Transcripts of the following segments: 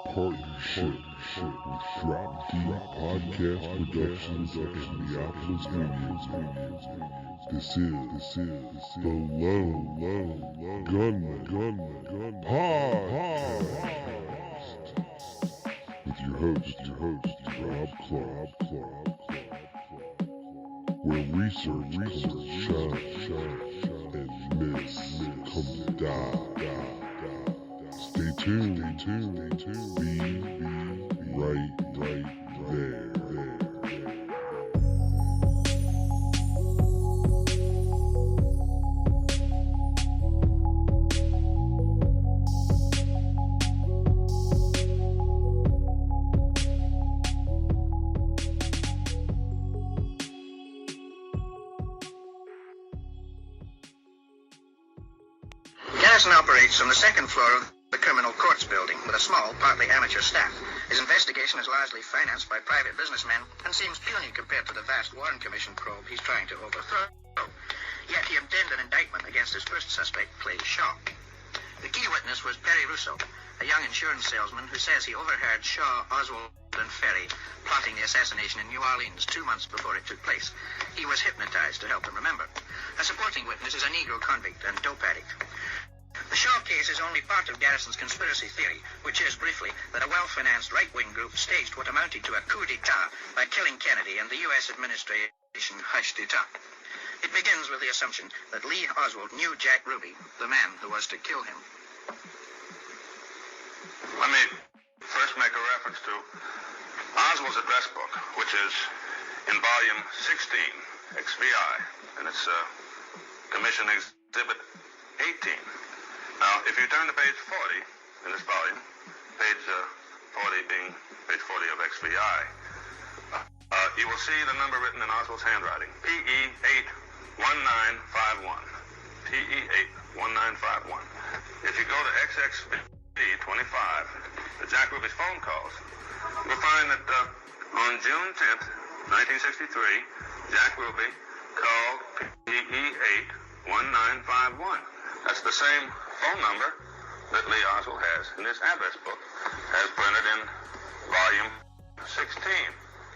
partnership with Drop D Podcast Productions of Minneapolis, Indiana. This is the Low Gunman Podcast with your host, Rob Clark, where research shine, and myths come to die. Stay tuned. Be right there. Garrison operates from the second floor of the Criminal Courts building with a small, partly amateur staff. His investigation is largely financed by private businessmen and seems puny compared to the vast Warren Commission probe he's trying to overthrow. Yet he obtained an indictment against his first suspect, Hsca. The key witness was Perry Russo, a young insurance salesman who says he overheard Shaw, Oswald, and Ferry plotting the assassination in New Orleans 2 months before it took place. He was hypnotized to help him remember. A supporting witness is a Negro convict and dope addict. The Shaw case is only part of Garrison's conspiracy theory, which is, briefly, that a well-financed right-wing group staged what amounted to a coup d'etat by killing Kennedy and the U.S. administration hushed it up. It begins with the assumption that Lee Oswald knew Jack Ruby, the man who was to kill him. Let me first make a reference to Oswald's address book, which is in volume 16, XVI, and it's Commission Exhibit 18. Now, if you turn to page 40 in this volume, page 40 being page 40 of XVI, you will see the number written in Oswald's handwriting, PE81951. PE81951. If you go to XXB25, the Jack Ruby's phone calls, you'll find that on June 10th, 1963, Jack Ruby called PE81951. That's the same phone number that Lee Oswald has in his address book, as printed in volume 16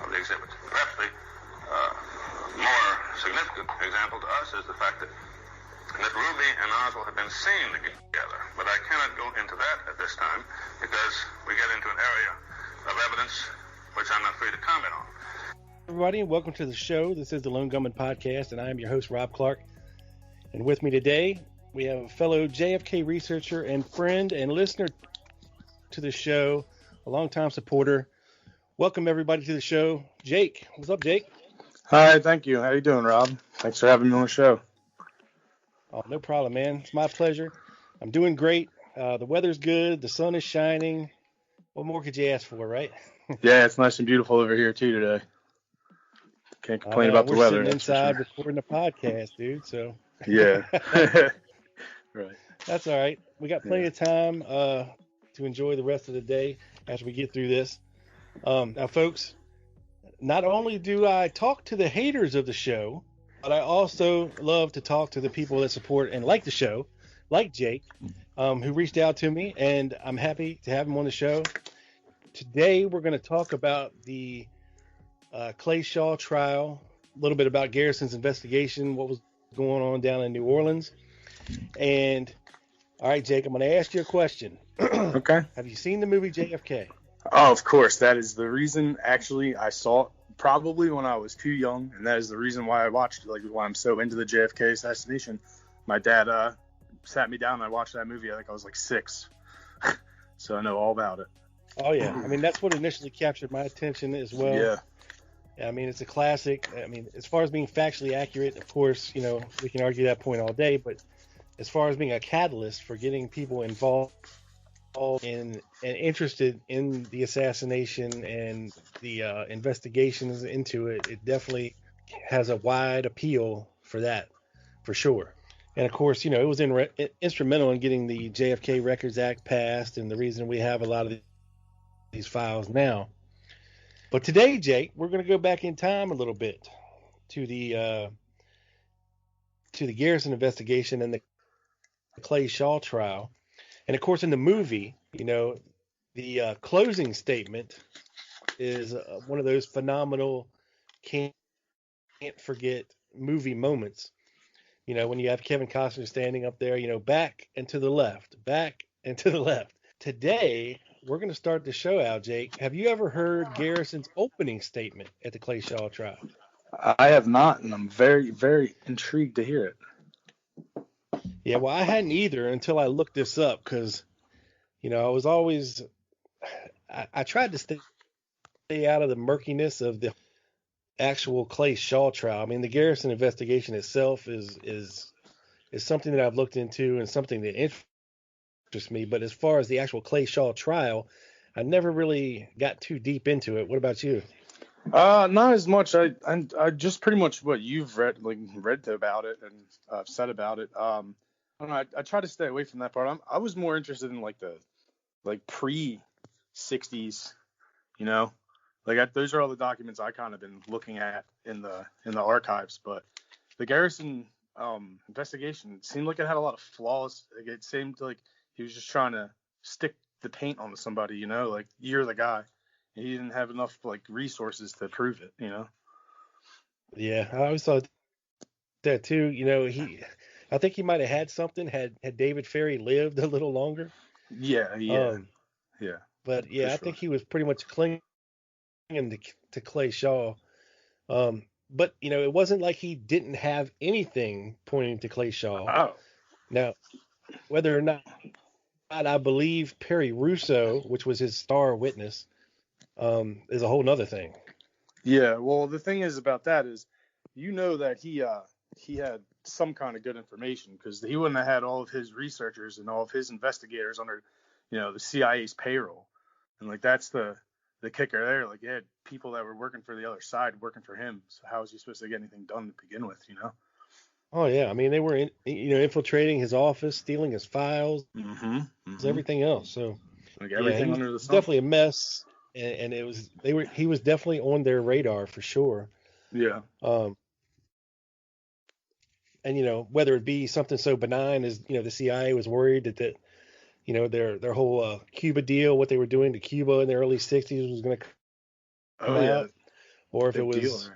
of the exhibit. Perhaps the more significant example to us is the fact that Ruby and Oswald have been seen together, but I cannot go into that at this time because we get into an area of evidence which I'm not free to comment on. Everybody, and welcome to the show. This is the Lone Gunman Podcast, and I am your host, Rob Clark. And with me today, we have a fellow JFK researcher and friend and listener to the show, a longtime supporter. Welcome, everybody, to the show, Jake. What's up, Jake? Hi, thank you. How you doing, Rob? Thanks for having me on the show. Oh, no problem, man. It's my pleasure. I'm doing great. The weather's good. The sun is shining. What more could you ask for, right? Yeah, it's nice and beautiful over here, too, today. Can't complain about the weather. We're sitting inside recording a podcast, dude, so. Yeah. Right. That's all right. We got plenty of time to enjoy the rest of the day as we get through this. Now, folks, not only do I talk to the haters of the show, but I also love to talk to the people that support and like the show, like Jake, who reached out to me, and I'm happy to have him on the show. Today, we're going to talk about the Hsca trial, a little bit about Garrison's investigation, what was going on down in New Orleans. And all right, Jake, I'm going to ask you a question. Okay. Have you seen the movie JFK? Oh, of course. That is the reason, actually, I saw it probably when I was too young, and that is the reason why I watched it, like why I'm so into the JFK assassination. My dad sat me down and I watched that movie. I think I was like 6. So I know all about it. Oh, yeah. I mean, that's what initially captured my attention as well. Yeah. I mean, it's a classic. I mean, as far as being factually accurate, of course, you know, we can argue that point all day, but as far as being a catalyst for getting people involved in and interested in the assassination and the investigations into it, it definitely has a wide appeal for that, for sure. And of course, you know, it was instrumental in getting the JFK Records Act passed and the reason we have a lot of these files now. But today, Jake, we're going to go back in time a little bit to the Garrison investigation and the Hsca trial. And of course, in the movie, you know, The closing statement is one of those phenomenal, can't forget movie moments. When you have Kevin Costner standing up there, back and to the left, back and to the left. Today, we're going to start the show out, Jake. Have you ever heard Garrison's opening statement at the Clay Shaw trial? I have not, and I'm very, very intrigued to hear it. Yeah, well, I hadn't either until I looked this up because, I was always, I tried to stay out of the murkiness of the actual Clay Shaw trial. I mean, the Garrison investigation itself is something that I've looked into and something that interests me. But as far as the actual Clay Shaw trial, I never really got too deep into it. What about you? Not as much. I just pretty much what you've read about it and said about it. I don't know. I try to stay away from that part. I was more interested in the pre-60s, those are all the documents I kind of been looking at in the archives. But the Garrison investigation seemed like it had a lot of flaws. Like, it seemed like he was just trying to stick the paint onto somebody, you're the guy. And he didn't have enough resources to prove it, Yeah, I always thought that too. I think he might have had something had David Ferry lived a little longer. Yeah. Yeah. But yeah, I sure. think he was pretty much clinging to Clay Shaw. But it wasn't like he didn't have anything pointing to Clay Shaw. Oh. Now, whether or not I believe Perry Russo, which was his star witness, is a whole nother thing. Yeah, well, the thing is about that is, that he had some kind of good information, because he wouldn't have had all of his researchers and all of his investigators under, the CIA's payroll, and that's the kicker there. He had people that were working for the other side working for him. So how was he supposed to get anything done to begin with? Oh yeah, I mean they were infiltrating his office, stealing his files, everything else. So everything under the sun. Definitely a mess, and he was definitely on their radar for sure. Yeah. And whether it be something so benign as the CIA was worried that their whole Cuba deal, what they were doing to Cuba in the early '60s was going to come out, or if it was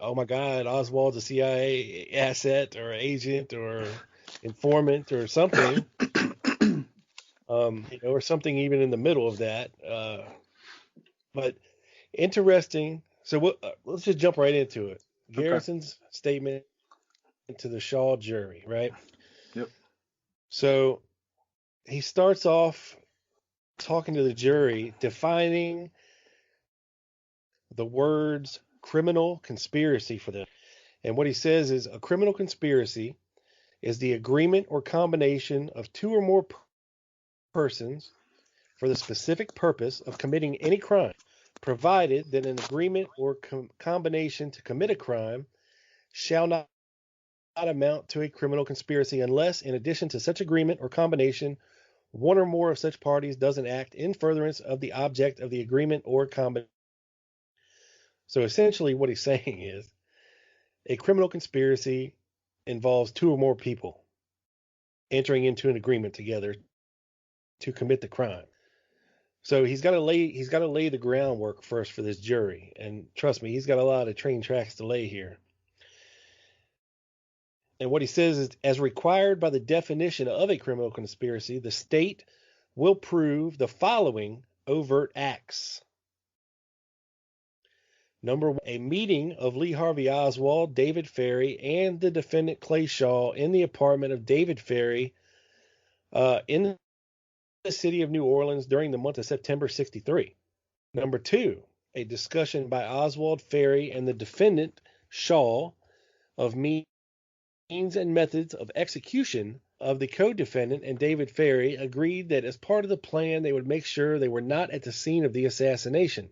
oh my God, Oswald's a CIA asset or agent or informant or something, or something even in the middle of that. But interesting. So let's just jump right into it. Garrison's statement to the Shaw jury, right? Yep. So he starts off talking to the jury, defining the words criminal conspiracy for them. And what he says is a criminal conspiracy is the agreement or combination of two or more persons for the specific purpose of committing any crime, provided that an agreement or combination to commit a crime shall not amount to a criminal conspiracy unless, in addition to such agreement or combination, one or more of such parties does an act in furtherance of the object of the agreement or combination. So essentially what he's saying is a criminal conspiracy involves two or more people entering into an agreement together to commit the crime. So he's got to lay the groundwork first for this jury, and trust me, he's got a lot of train tracks to lay here. And what he says is, as required by the definition of a criminal conspiracy, the state will prove the following overt acts. Number one, a meeting of Lee Harvey Oswald, David Ferry, and the defendant Clay Shaw in the apartment of David Ferry in the city of New Orleans during the month of September 1963. Number two, a discussion by Oswald, Ferry, and the defendant Shaw of means and methods of execution of the co-defendant and David Ferry agreed that as part of the plan they would make sure they were not at the scene of the assassination.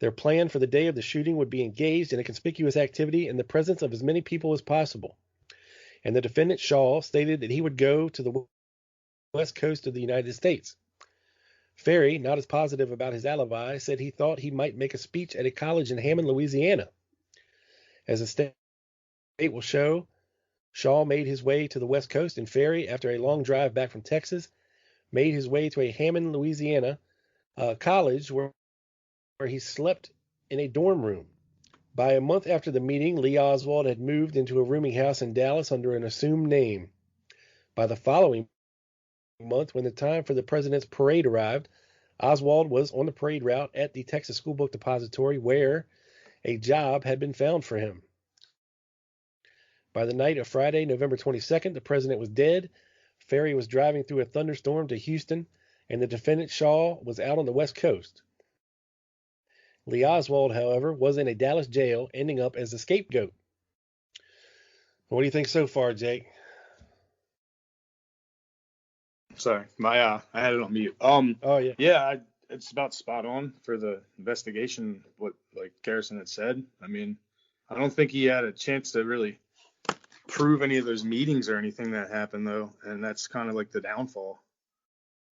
Their plan for the day of the shooting would be engaged in a conspicuous activity in the presence of as many people as possible. And the defendant Shaw stated that he would go to the west coast of the United States. Ferry, not as positive about his alibi, said he thought he might make a speech at a college in Hammond, Louisiana. As the state will show, Shaw made his way to the west coast, and Ferry, after a long drive back from Texas, made his way to a Hammond, Louisiana college where he slept in a dorm room. By a month after the meeting, Lee Oswald had moved into a rooming house in Dallas under an assumed name. By the following month, when the time for the president's parade arrived, Oswald was on the parade route at the Texas School Book Depository where a job had been found for him. By the night of Friday, November 22nd, the president was dead. Ferry was driving through a thunderstorm to Houston, and the defendant Shaw was out on the West Coast. Lee Oswald, however, was in a Dallas jail, ending up as the scapegoat. What do you think so far, Jake? Sorry, I had it on mute. Oh yeah, it's about spot on for the investigation. What like Garrison had said. I mean, I don't think he had a chance to really prove any of those meetings or anything that happened though, and that's kind of like the downfall.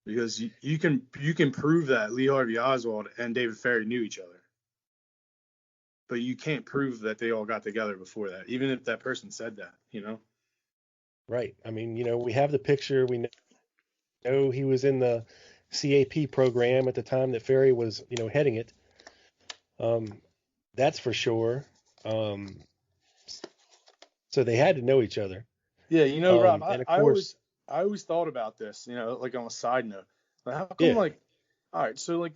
Because you can prove that Lee Harvey Oswald and David Ferry knew each other, but you can't prove that they all got together before that, even if that person said that, you know? Right. I mean, we have the picture. We know he was in the CAP program at the time that Ferry was, heading it. That's for sure. So they had to know each other. Yeah, Rob, and of course, I always thought about this, like on a side note. Like how come, yeah. All right, so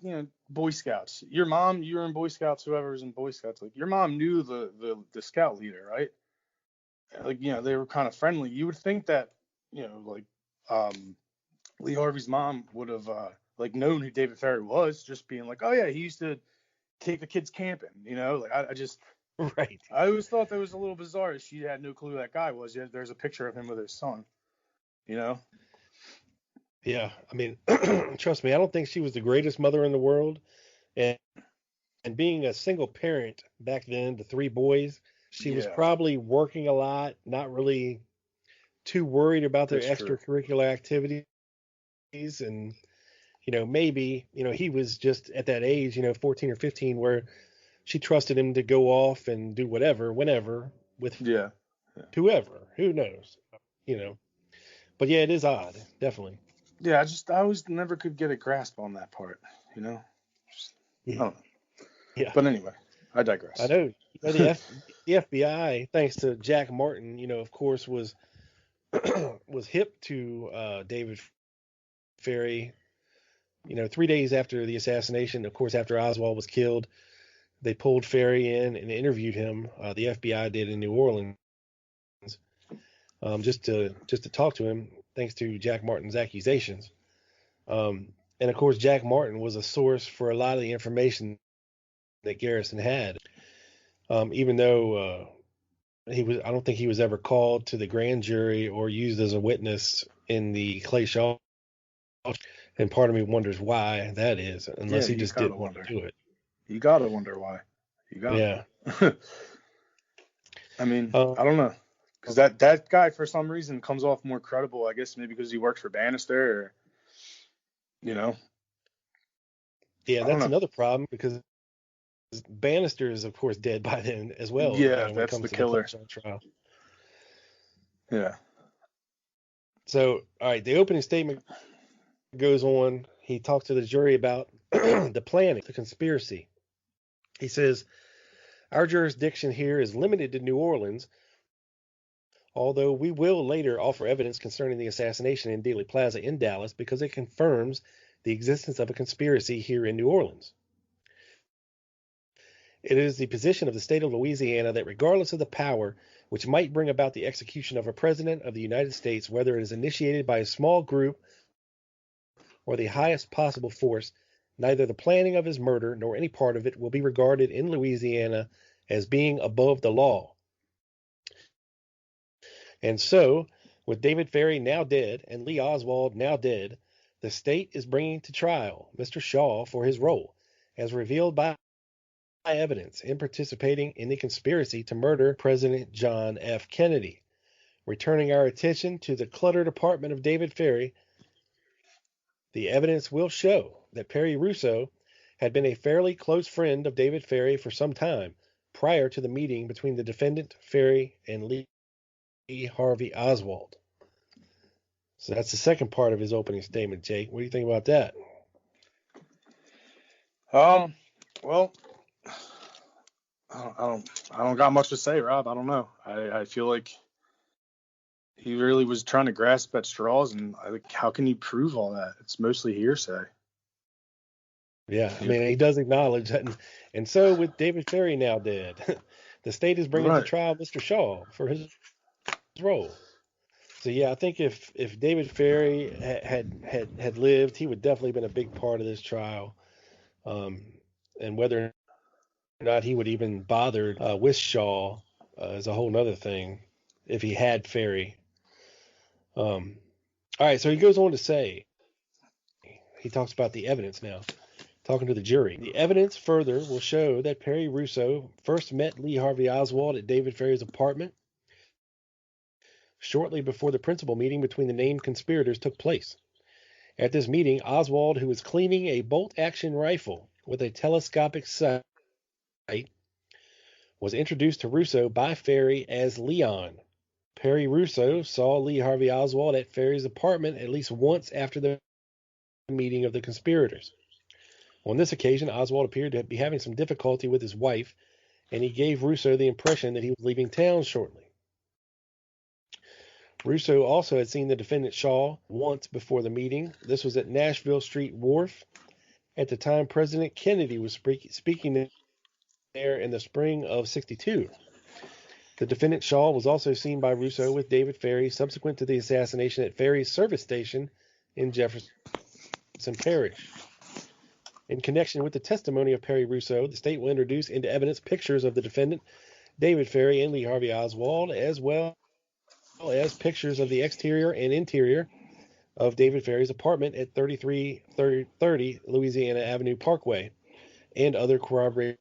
Boy Scouts. Your mom, you were in Boy Scouts, whoever's in Boy Scouts, like your mom knew the scout leader, right? Like, they were kind of friendly. You would think that, Lee Harvey's mom would have known who David Ferry was, just being like, oh yeah, he used to take the kids camping, Like I just right. I always thought that was a little bizarre. She had no clue who that guy was. Yet there's a picture of him with his son, Yeah, I mean, trust me, I don't think she was the greatest mother in the world, and being a single parent back then to 3 boys, she was probably working a lot, not really too worried about their extracurricular activities, and maybe he was just at that age, 14 or 15, where she trusted him to go off and do whatever, whenever, with whoever, who knows, But yeah, it is odd, definitely. Yeah, I always never could get a grasp on that part, Yeah. I don't know. Yeah. But anyway, I digress. I know. The FBI, thanks to Jack Martin, of course, was hip to David Ferry. 3 days after the assassination, of course, after Oswald was killed, they pulled Ferry in and interviewed him. The FBI did in New Orleans, just to talk to him, thanks to Jack Martin's accusations. And of course, Jack Martin was a source for a lot of the information that Garrison had. Even though I don't think he was ever called to the grand jury or used as a witness in the Clay Shaw. And part of me wonders why that is, unless he just didn't want to do it. You gotta wonder why. Yeah. I mean, I don't know, because that guy for some reason comes off more credible. I guess maybe because he works for Bannister, or Yeah, that's another problem, because Bannister is, of course, dead by then as well. Yeah, that's the killer. Trial. Yeah. So, all right, the opening statement goes on. He talks to the jury about the planning, the conspiracy. He says, our jurisdiction here is limited to New Orleans, although we will later offer evidence concerning the assassination in Dealey Plaza in Dallas because it confirms the existence of a conspiracy here in New Orleans. It is the position of the state of Louisiana that regardless of the power which might bring about the execution of a president of the United States, whether it is initiated by a small group or the highest possible force, neither the planning of his murder nor any part of it will be regarded in Louisiana as being above the law. And so, with David Ferry now dead and Lee Oswald now dead, the state is bringing to trial Mr. Shaw for his role, as revealed by evidence, in participating in the conspiracy to murder President John F. Kennedy. Returning our attention to the cluttered apartment of David Ferry, the evidence will show that Perry Russo had been a fairly close friend of David Ferry for some time prior to the meeting between the defendant, Ferry, and Lee Harvey Oswald. So that's the second part of his opening statement, Jake. What do you think about that? Well, I don't got much to say, Rob. I don't know. I feel like he really was trying to grasp at straws, and how can you prove all that? It's mostly hearsay. Yeah, I mean, he does acknowledge that. And so with David Ferry now dead, the state is bringing to Right. trial Mr. Shaw for his role. So yeah, I think if David Ferry had lived, he would definitely been a big part of this trial. And whether or not he would even bothered with Shaw is a whole nother thing if he had Ferry. All right, so he goes on to say, he talks about the evidence now, talking to the jury. The evidence further will show that Perry Russo first met Lee Harvey Oswald at David Ferry's apartment shortly before the principal meeting between the named conspirators took place. At this meeting, Oswald, who was cleaning a bolt-action rifle with a telescopic sight, was introduced to Russo by Ferry as Leon. Perry Russo saw Lee Harvey Oswald at Ferry's apartment at least once after the meeting of the conspirators. On this occasion, Oswald appeared to be having some difficulty with his wife, and he gave Russo the impression that he was leaving town shortly. Russo also had seen the defendant Shaw once before the meeting. This was at Nashville Street Wharf. At the time, President Kennedy was speaking there in the spring of '62. The defendant Shaw was also seen by Russo with David Ferry subsequent to the assassination at Ferry's service station in Jefferson Parish. In connection with the testimony of Perry Russo, the state will introduce into evidence pictures of the defendant, David Ferry, and Lee Harvey Oswald, as well as pictures of the exterior and interior of David Ferry's apartment at 3330 Louisiana Avenue Parkway, and other corroborating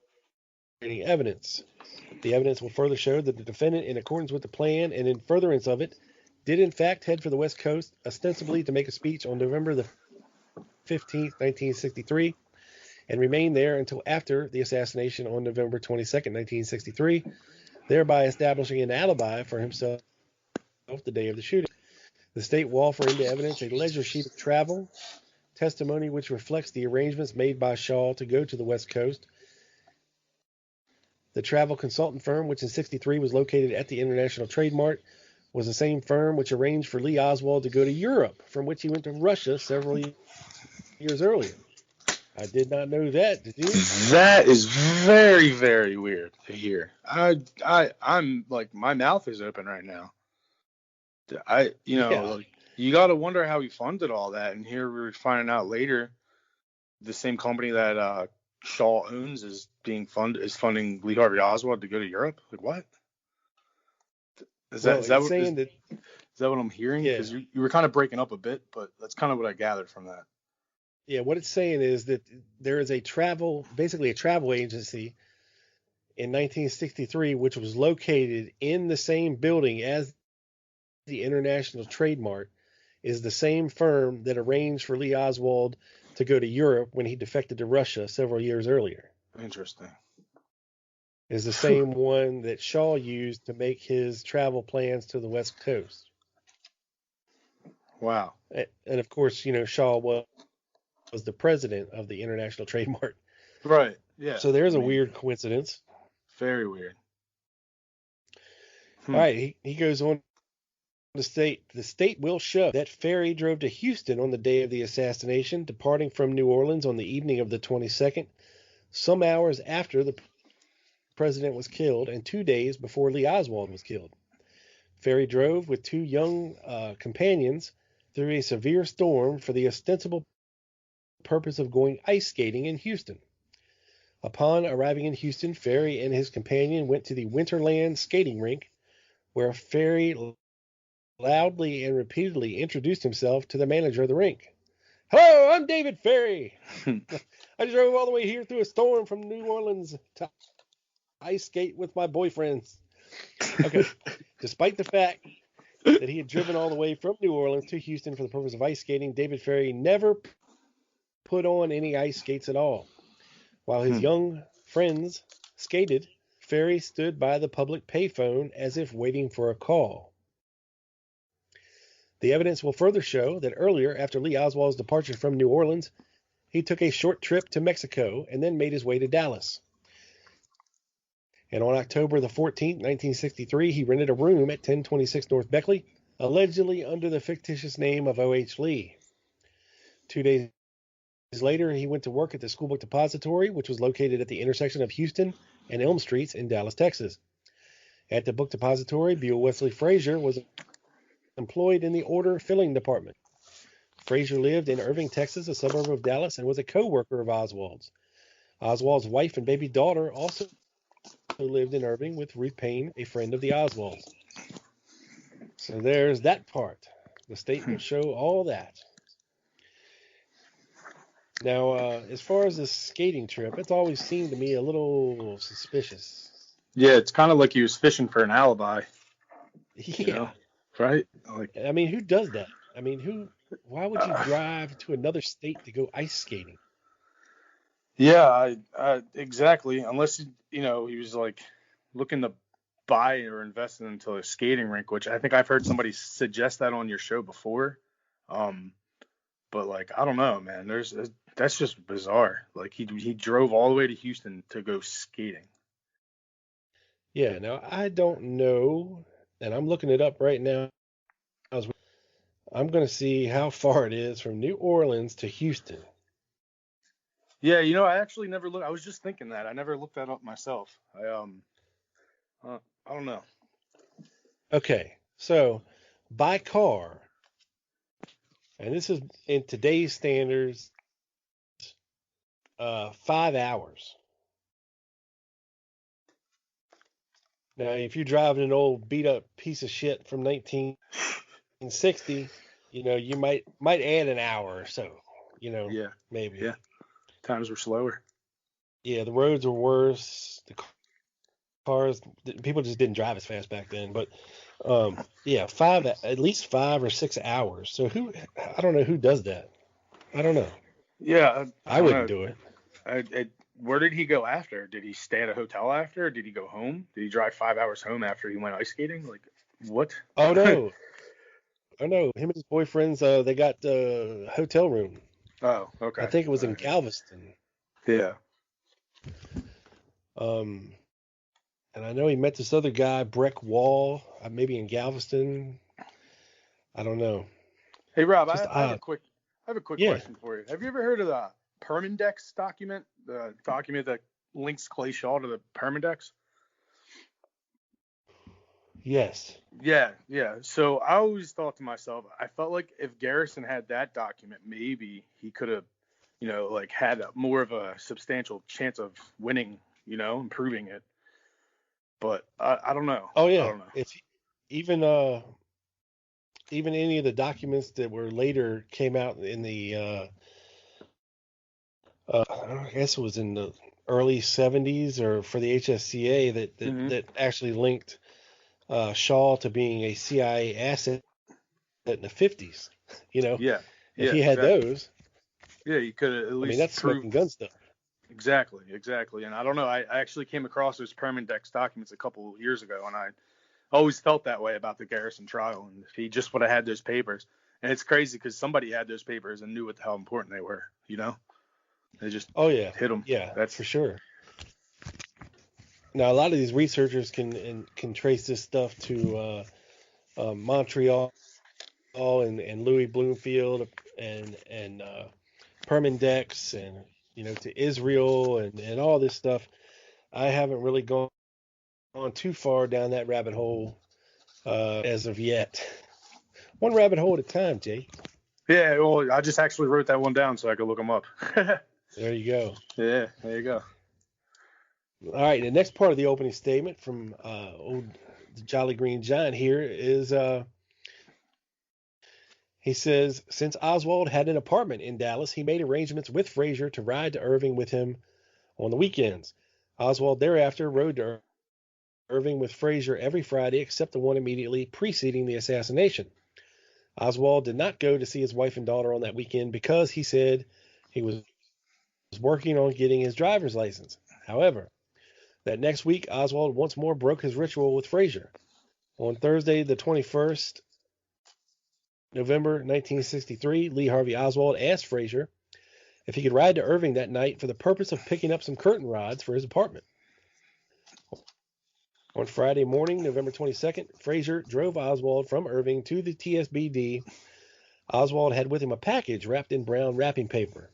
evidence. The evidence will further show that the defendant, in accordance with the plan and in furtherance of it, did in fact head for the West Coast, ostensibly to make a speech on November the 15th, 1963, and remained there until after the assassination on November 22nd, 1963, thereby establishing an alibi for himself the day of the shooting. The state will offer into evidence a ledger sheet of travel, testimony which reflects the arrangements made by Shaw to go to the West Coast. The travel consultant firm, which in '63 was located at the International Trade Mart, was the same firm which arranged for Lee Oswald to go to Europe, from which he went to Russia several years earlier. I did not know that. Did you? That is very, very weird to hear. I'm like, my mouth is open right now. Like, you got to wonder how he funded all that. And here we're finding out later, the same company that Shaw owns is funding Lee Harvey Oswald to go to Europe. Like, what? Is that what I'm hearing? Because you were kind of breaking up a bit, but that's kind of what I gathered from that. Yeah, what it's saying is that there is basically a travel agency in 1963, which was located in the same building as the International Trade Mart, is the same firm that arranged for Lee Oswald to go to Europe when he defected to Russia several years earlier. Interesting. Is the same one that Shaw used to make his travel plans to the West Coast. Wow. And of course, Shaw was the president of the International Trade Mart. Right. Yeah. So there's a weird coincidence. Very weird. All right. He goes on to state, the state will show that Ferry drove to Houston on the day of the assassination, departing from New Orleans on the evening of the 22nd, some hours after the president was killed and 2 days before Lee Oswald was killed. Ferry drove with two young companions through a severe storm for the ostensible purpose of going ice skating in Houston. Upon arriving in Houston, Ferry and his companion went to the Winterland skating rink, where Ferry loudly and repeatedly introduced himself to the manager of the rink. "Hello, I'm David Ferry. I drove all the way here through a storm from New Orleans to ice skate with my boyfriends." Okay. Despite the fact that he had driven all the way from New Orleans to Houston for the purpose of ice skating, David Ferry never put on any ice skates at all. While his young friends skated, Ferry stood by the public payphone as if waiting for a call. The evidence will further show that earlier, after Lee Oswald's departure from New Orleans, he took a short trip to Mexico and then made his way to Dallas. And on October the 14th, 1963, he rented a room at 1026 North Beckley, allegedly under the fictitious name of O.H. Lee. 2 days later, he went to work at the Schoolbook Depository, which was located at the intersection of Houston and Elm Streets in Dallas, Texas. At the book depository, Buell Wesley Frazier was employed in the order filling department. Frazier lived in Irving, Texas, a suburb of Dallas, and was a co-worker of Oswald's. Oswald's wife and baby daughter also lived in Irving with Ruth Payne, a friend of the Oswalds. So there's that part. The state will show all that. Now, as far as this skating trip, it's always seemed to me a little suspicious. Yeah, it's kind of like he was fishing for an alibi. Yeah. You know? Right? Like, I mean, who does that? I mean, why would you drive to another state to go ice skating? yeah, exactly. Unless, he was like looking to buy or invest into a skating rink, which I think I've heard somebody suggest that on your show before. But like, I don't know, man. That's just bizarre. Like he drove all the way to Houston to go skating. Yeah, now I don't know, and I'm looking it up right now. I'm going to see how far it is from New Orleans to Houston. Yeah, I actually never looked. I was just thinking that. I never looked that up myself. I don't know. Okay, so by car, and this is in today's standards, 5 hours. Now, if you're driving an old beat up piece of shit from 1960, you might add an hour or so. Yeah. Maybe. Yeah. Times were slower. Yeah, the roads were worse. The cars, people just didn't drive as fast back then. But yeah, at least 5 or 6 hours. So I don't know who does that. I don't know. Yeah, I wouldn't do it. Where did he go after? Did he stay at a hotel after? Did he go home? Did he drive 5 hours home after he went ice skating? Like, what? Oh no. Oh no. Him and his boyfriends, they got a hotel room. Oh, okay. I think it was in Galveston. Yeah. And I know he met this other guy, Breck Wall, maybe in Galveston. I don't know. Hey Rob, I have a quick Yeah. question for you. Have you ever heard of the Permindex document? The document that links Clay Shaw to the Permindex? Yes. Yeah. So I always thought to myself, I felt like if Garrison had that document, maybe he could have, had more of a substantial chance of winning, improving it. But I don't know. Oh yeah. I don't know. It's even any of the documents that were later came out in the I guess it was in the early 70s or for the HSCA that actually linked Shaw to being a CIA asset in the 50s. Yeah. If he had those. Yeah, you could at least. I mean, that's smoking gun stuff. Exactly. And I don't know. I actually came across those Permindex documents a couple of years ago, and I always felt that way about the Garrison trial. And if he just would have had those papers, and it's crazy because somebody had those papers and knew what the hell important they were. They just hit them. Yeah, that's for sure. Now, a lot of these researchers can trace this stuff to Montreal and Louis Bloomfield and Permindex and to Israel and all this stuff. I haven't really gone too far down that rabbit hole as of yet. One rabbit hole at a time, Jay. Yeah, well, I just actually wrote that one down so I could look them up. There you go. Yeah, there you go. All right, the next part of the opening statement from old Jolly Green Giant here is he says, since Oswald had an apartment in Dallas, he made arrangements with Frazier to ride to Irving with him on the weekends. Oswald thereafter rode to Irving with Frazier every Friday except the one immediately preceding the assassination. Oswald did not go to see his wife and daughter on that weekend because he said he was working on getting his driver's license. However, that next week, Oswald once more broke his ritual with Frazier. On Thursday, the 21st, November 1963, Lee Harvey Oswald asked Frazier if he could ride to Irving that night for the purpose of picking up some curtain rods for his apartment. On Friday morning, November 22nd, Frazier drove Oswald from Irving to the TSBD. Oswald had with him a package wrapped in brown wrapping paper.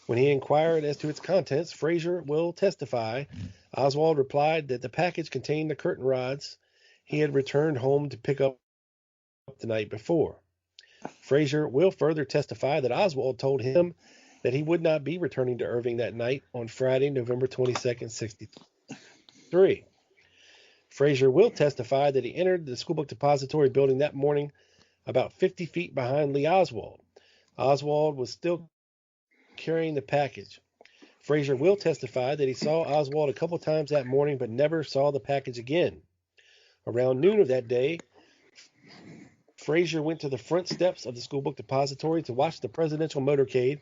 When he inquired as to its contents, Frazier will testify. Oswald replied that the package contained the curtain rods he had returned home to pick up the night before. Frazier will further testify that Oswald told him that he would not be returning to Irving that night on Friday, November 22nd, 63. Frazier will testify that he entered the schoolbook depository building that morning about 50 feet behind Lee Oswald. Oswald was still carrying the package. Frazier will testify that he saw Oswald a couple times that morning but never saw the package again. Around noon of that day, Frazier went to the front steps of the schoolbook depository to watch the presidential motorcade,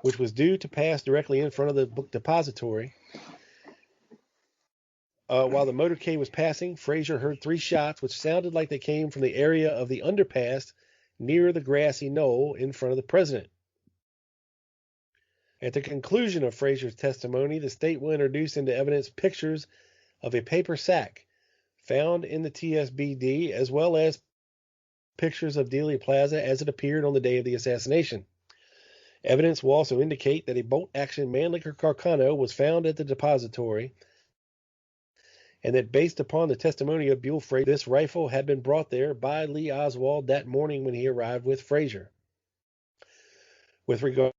which was due to pass directly in front of the book depository. While the motorcade was passing, Frazier heard 3 shots, which sounded like they came from the area of the underpass near the grassy knoll in front of the president. At the conclusion of Frazier's testimony, the state will introduce into evidence pictures of a paper sack found in the TSBD, as well as pictures of Dealey Plaza as it appeared on the day of the assassination. Evidence will also indicate that a bolt-action Mannlicher Carcano was found at the depository, and that based upon the testimony of Buell Frazier, this rifle had been brought there by Lee Oswald that morning when he arrived with Frazier. With regard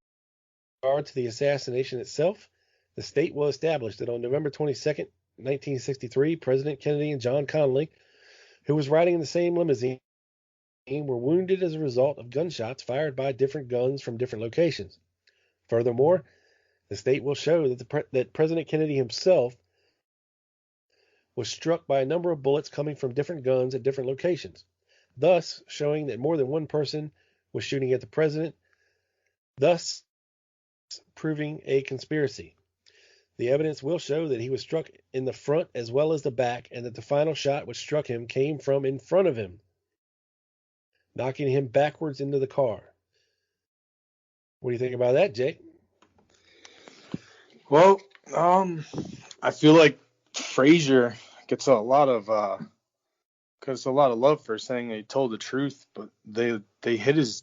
to the assassination itself, the state will establish that on November 22nd, 1963, President Kennedy and John Connally, who was riding in the same limousine, were wounded as a result of gunshots fired by different guns from different locations. Furthermore, the state will show that President Kennedy himself was struck by a number of bullets coming from different guns at different locations, thus showing that more than one person was shooting at the president, thus proving a conspiracy. The evidence will show that he was struck in the front as well as the back, and that the final shot which struck him came from in front of him, knocking him backwards into the car. What do you think about that, Jake? Well, I feel like Frazier gets a lot of love for saying he told the truth, but they hid his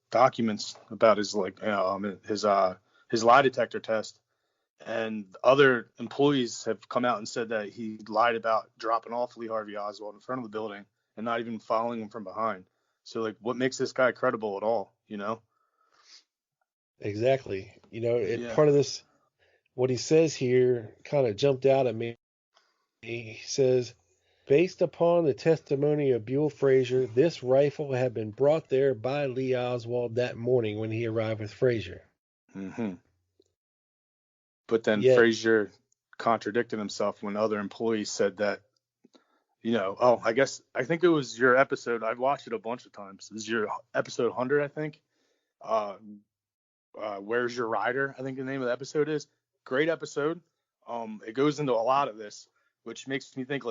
documents about his his lie detector test, and other employees have come out and said that he lied about dropping off Lee Harvey Oswald in front of the building and not even following him from behind. So what makes this guy credible at all, Exactly. Part of this, what he says here kind of jumped out at me. He says, based upon the testimony of Buell Frazier, this rifle had been brought there by Lee Oswald that morning when he arrived with Frazier. Mm-hmm. But then Frazier contradicted himself when other employees said that, I think it was your episode. I've watched it a bunch of times. This is your episode 100, I think. Where's Your Rider? I think the name of the episode is. Great episode. It goes into a lot of this, which makes me think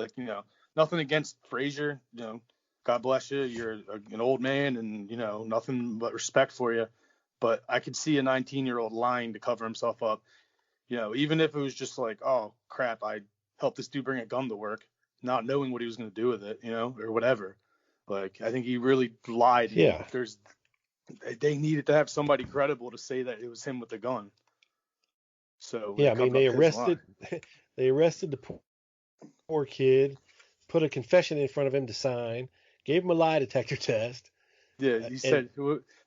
nothing against Frazier. God bless you. You're an old man, and nothing but respect for you. But I could see a 19-year-old lying to cover himself up. Even if it was just oh crap, I helped this dude bring a gun to work, not knowing what he was going to do with it, or whatever. I think he really lied. Yeah. They needed to have somebody credible to say that it was him with the gun. So yeah, they arrested the poor kid, put a confession in front of him to sign, gave him a lie detector test. Yeah,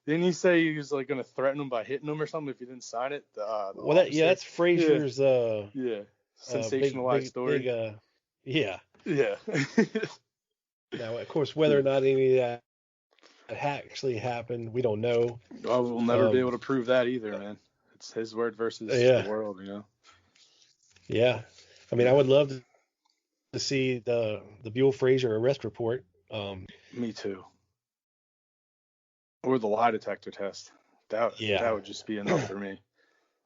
didn't he say he was going to threaten him by hitting him or something if he didn't sign it? That's Frazier's sensationalized story. Yeah. Now, of course, whether or not any of that actually happened, we don't know. Well, we'll never be able to prove that either, man. It's his word versus the world, Yeah. I would love to see the Buell Frazier arrest report. Me too. Or the lie detector test. That would just be enough for me.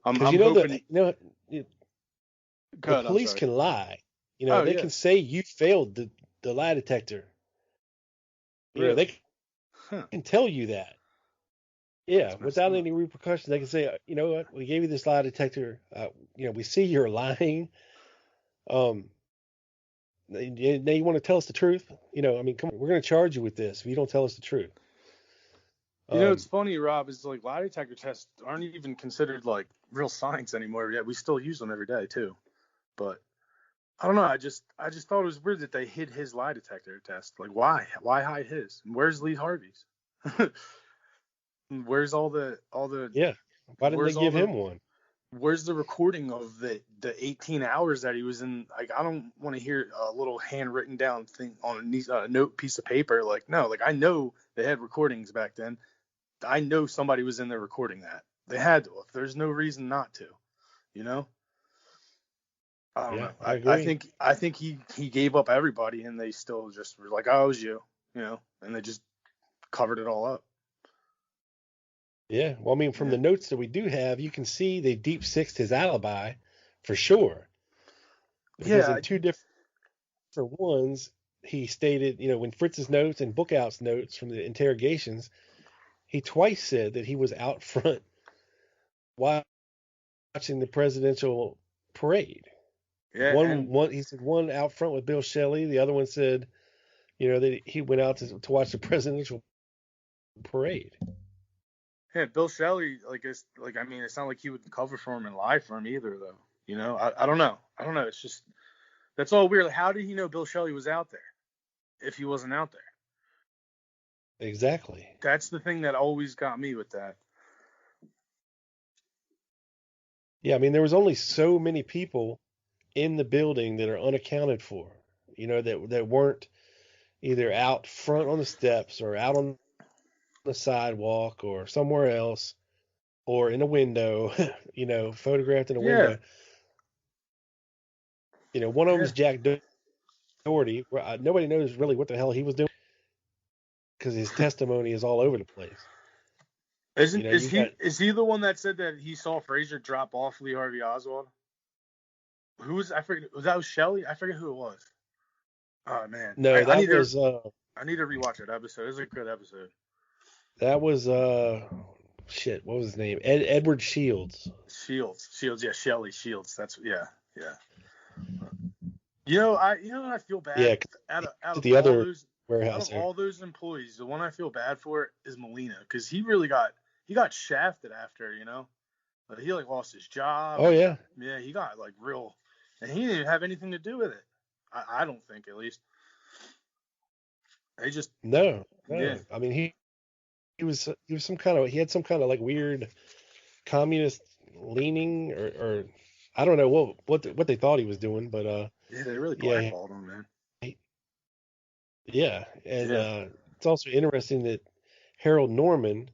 The police can lie. They can say you failed the lie detector. Really? can tell you that. Yeah, That's messed without up. any repercussions. They can say, you know what, we gave you this lie detector. We see you're lying. Um, now you want to tell us the truth? I mean, come on, we're going to charge you with this if you don't tell us the truth. It's funny, Rob, is like lie detector tests aren't even considered like real science anymore. Yet we still use them every day too. But I don't know. I just thought it was weird that they hid his lie detector test. Like, why? Why hide his? And where's Lee Harvey's? Where's all the Yeah. Why didn't they where's all give the him one? where's the recording of the 18 hours that he was in? Like, I don't want to hear a little handwritten down thing on a note piece of paper. Like, no, like I know they had recordings back then. I know somebody was in there recording that. They had to. There's no reason not to. You know. I don't Yeah, know. I I agree. think he gave up everybody, and they still just were like, "Oh, it was you," and they just covered it all up. Yeah. Well, I mean, from Yeah. the notes that we do have, you can see they deep sixed his alibi for sure. Because Yeah. in two different ones, he stated, when Fritz's notes and Bookout's notes from the interrogations, he twice said that he was out front watching the presidential parade. Yeah. And One he said one out front with Bill Shelley. The other one said, that he went out to watch the presidential parade. yeah, Bill Shelley, I mean, it's not like he would cover for him and lie for him either, though. I don't know. I don't know. It's just that's all weird. Like, how did he know Bill Shelley was out there if he wasn't out there? Exactly. That's the thing that always got me with that. Yeah, I mean, there was only so many people in the building that are unaccounted for, that weren't either out front on the steps or out on the sidewalk or somewhere else or in a window, photographed in a Yeah. window. One of Yeah. them's Jack Doherty. Nobody knows really what the hell he was doing because his testimony is all over the place. Isn't You got is he the one that said that he saw Frazier drop off Lee Harvey Oswald? I forget, was Shelley? I forget who it was. Oh man, no, I need to rewatch that episode. It was a good episode. that was shit. What was his name? Edward Shields. Shields, yeah, Shelley Shields. That's yeah. I feel Yeah, bad 'cause out of the all other those warehouse there. employees. The one I feel bad for is Molina because he got shafted after, he like lost his job Oh and yeah. yeah, he got like real, and he didn't have anything to do with it. I don't think, at least. They just No. yeah I mean he was he had some kind of like weird communist leaning or I don't know what they thought he was doing, but they really yeah, blackballed him, man. yeah, and Yeah. it's also interesting that Harold Norman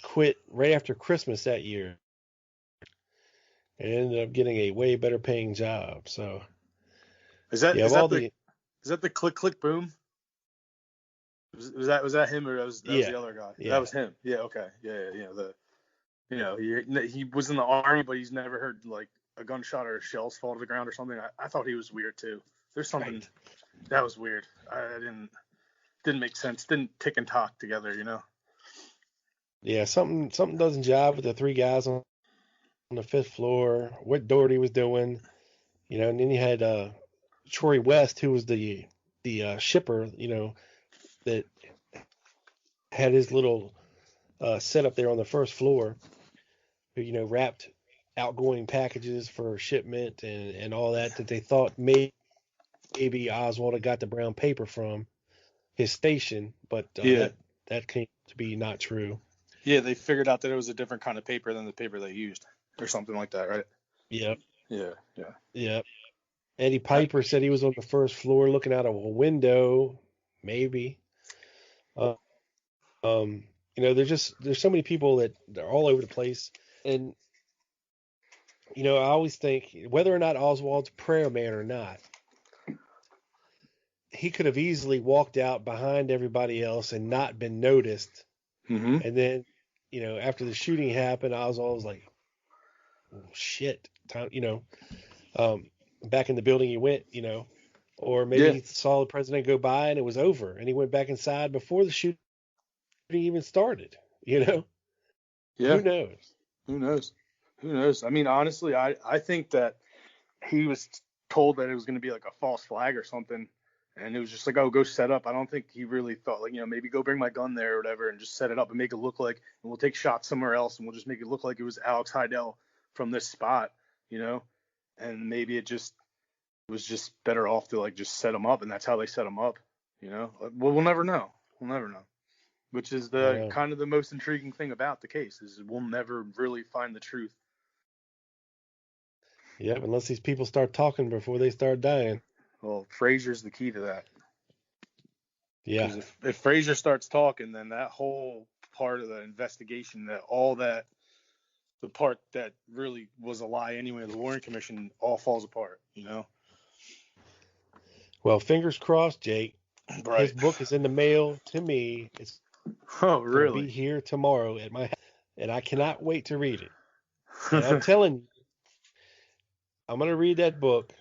quit right after Christmas that year and ended up getting a way better paying job. So Is that yeah, of is all that the the is that the click click boom? Was that him, or that was yeah the other guy? That yeah was him. Yeah. Okay. Yeah. He was in the army, but he's never heard like a gunshot or shells fall to the ground or something. I thought he was weird too. There's something right that was weird. I didn't make sense. Didn't tick and talk together. yeah something doesn't jive with the three guys on the fifth floor. What Doherty was doing, and then you had Troy West, who was the shipper, that had his little setup there on the first floor, who wrapped outgoing packages for shipment and all that they thought maybe Oswald had got the brown paper from his station, but Yeah. that came to be not true. Yeah, they figured out that it was a different kind of paper than the paper they used, or something like that, right? Yep, Yeah. yep. Eddie Piper said he was on the first floor looking out of a window, maybe. Uh, there's so many people that are all over the place, and I always think whether or not Oswald's prayer man or not, he could have easily walked out behind everybody else and not been noticed. Mm-hmm. And then, after the shooting happened, Oswald was like, oh, shit, time, back in the building he went, Or maybe he saw the president go by and it was over, and he went back inside before the shooting even started. Yeah. Who knows? Who knows? I mean, honestly, I think that he was told that it was going to be like a false flag or something, and it was just like, oh, go set up. I don't think he really thought, like, maybe go bring my gun there or whatever and just set it up and make it look like, and we'll take shots somewhere else and we'll just make it look like it was Alex Heidel from this spot, and maybe it was just better off to like just set him up, and that's how they set him up, Well, we'll never know. Which is the kind of the most intriguing thing about the case, is we'll never really find the truth. Yep, unless these people start talking before they start dying. Well, Frazier's the key to that. Yeah. Because if Frazier starts talking, then that whole part of the investigation, the part that really was a lie anyway, the Warren Commission, all falls apart, Well, fingers crossed, Jake. Right. His book is in the mail to me. It's really? going to be here tomorrow at my house, and I cannot wait to read it. And I'm telling you, I'm going to read that book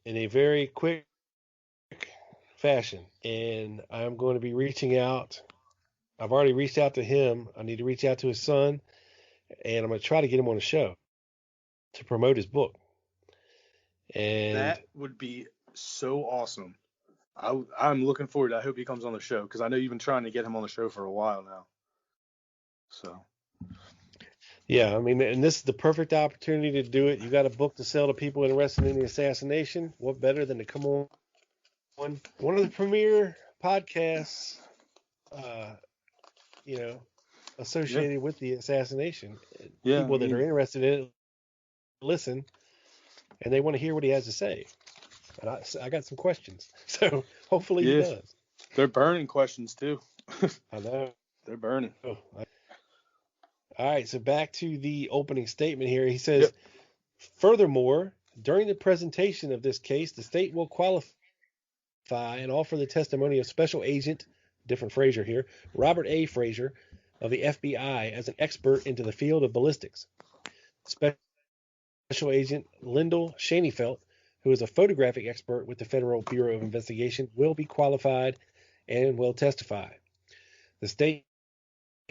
in a very quick fashion, and I'm going to be reaching out. I've already reached out to him. I need to reach out to his son, and I'm going to try to get him on the show to promote his book. And that would be so awesome. I'm looking forward to it. I hope he comes on the show, because I know you've been trying to get him on the show for a while now. So. Yeah, I mean, and this is the perfect opportunity to do it. You got a book to sell to people interested in the assassination. What better than to come on one of the premier podcasts, associated with the assassination. Yeah, people that are interested in it listen, and they want to hear what he has to say. And I got some questions, so hopefully he does. They're burning questions too. I know. They're burning. All right, so back to the opening statement here. He says, furthermore, during the presentation of this case, the state will qualify and offer the testimony of Special Agent, different Frazier here, Robert A. Frazier of the FBI as an expert into the field of ballistics. Special Agent Lyndall Shaneyfelt, who is a photographic expert with the Federal Bureau of Investigation, will be qualified and will testify. The state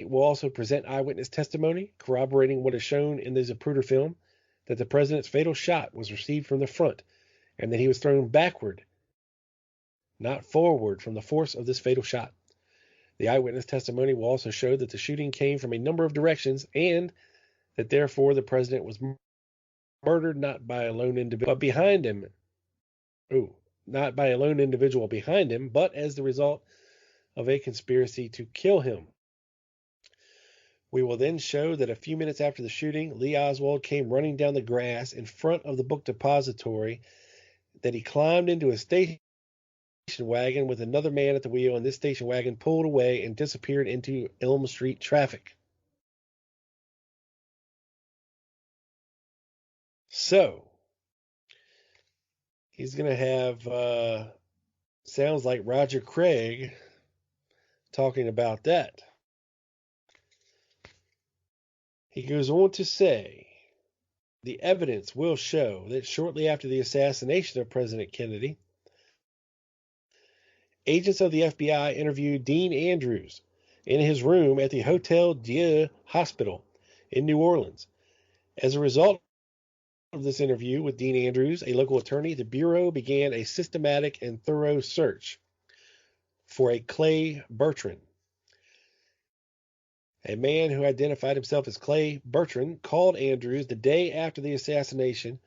will also present eyewitness testimony corroborating what is shown in the Zapruder film, that the president's fatal shot was received from the front and that he was thrown backward, not forward, from the force of this fatal shot. The eyewitness testimony will also show that the shooting came from a number of directions and that therefore the president was murdered not by a lone individual, but behind him. Not by a lone individual behind him, but as the result of a conspiracy to kill him. We will then show that a few minutes after the shooting, Lee Oswald came running down the grass in front of the book depository, that he climbed into a station wagon with another man at the wheel, and this station wagon pulled away and disappeared into Elm Street traffic. So, he's going to have, sounds like Roger Craig talking about that. He goes on to say, the evidence will show that shortly after the assassination of President Kennedy, agents of the FBI interviewed Dean Andrews in his room at the Hotel Dieu Hospital in New Orleans. As a result of this interview with Dean Andrews, a local attorney, the Bureau began a systematic and thorough search for a Clay Bertrand. A man who identified himself as Clay Bertrand called Andrews the day after the assassination,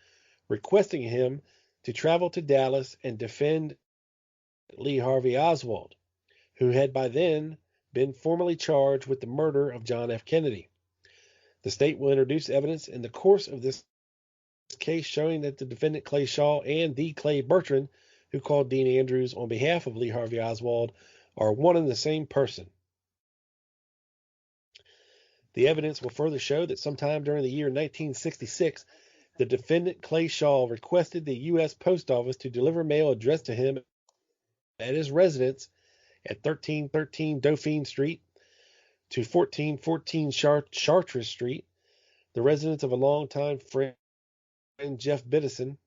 requesting him to travel to Dallas and defend Lee Harvey Oswald, who had by then been formally charged with the murder of John F. Kennedy. The state will introduce evidence in the course of this case showing that the defendant Clay Shaw and the Clay Bertrand, who called Dean Andrews on behalf of Lee Harvey Oswald, are one and the same person. The evidence will further show that sometime during the year 1966, the defendant Clay Shaw requested the U.S. Post Office to deliver mail addressed to him at his residence at 1313 Dauphine Street to 1414 Chartres Street, the residence of a longtime friend, Jeff Biddison.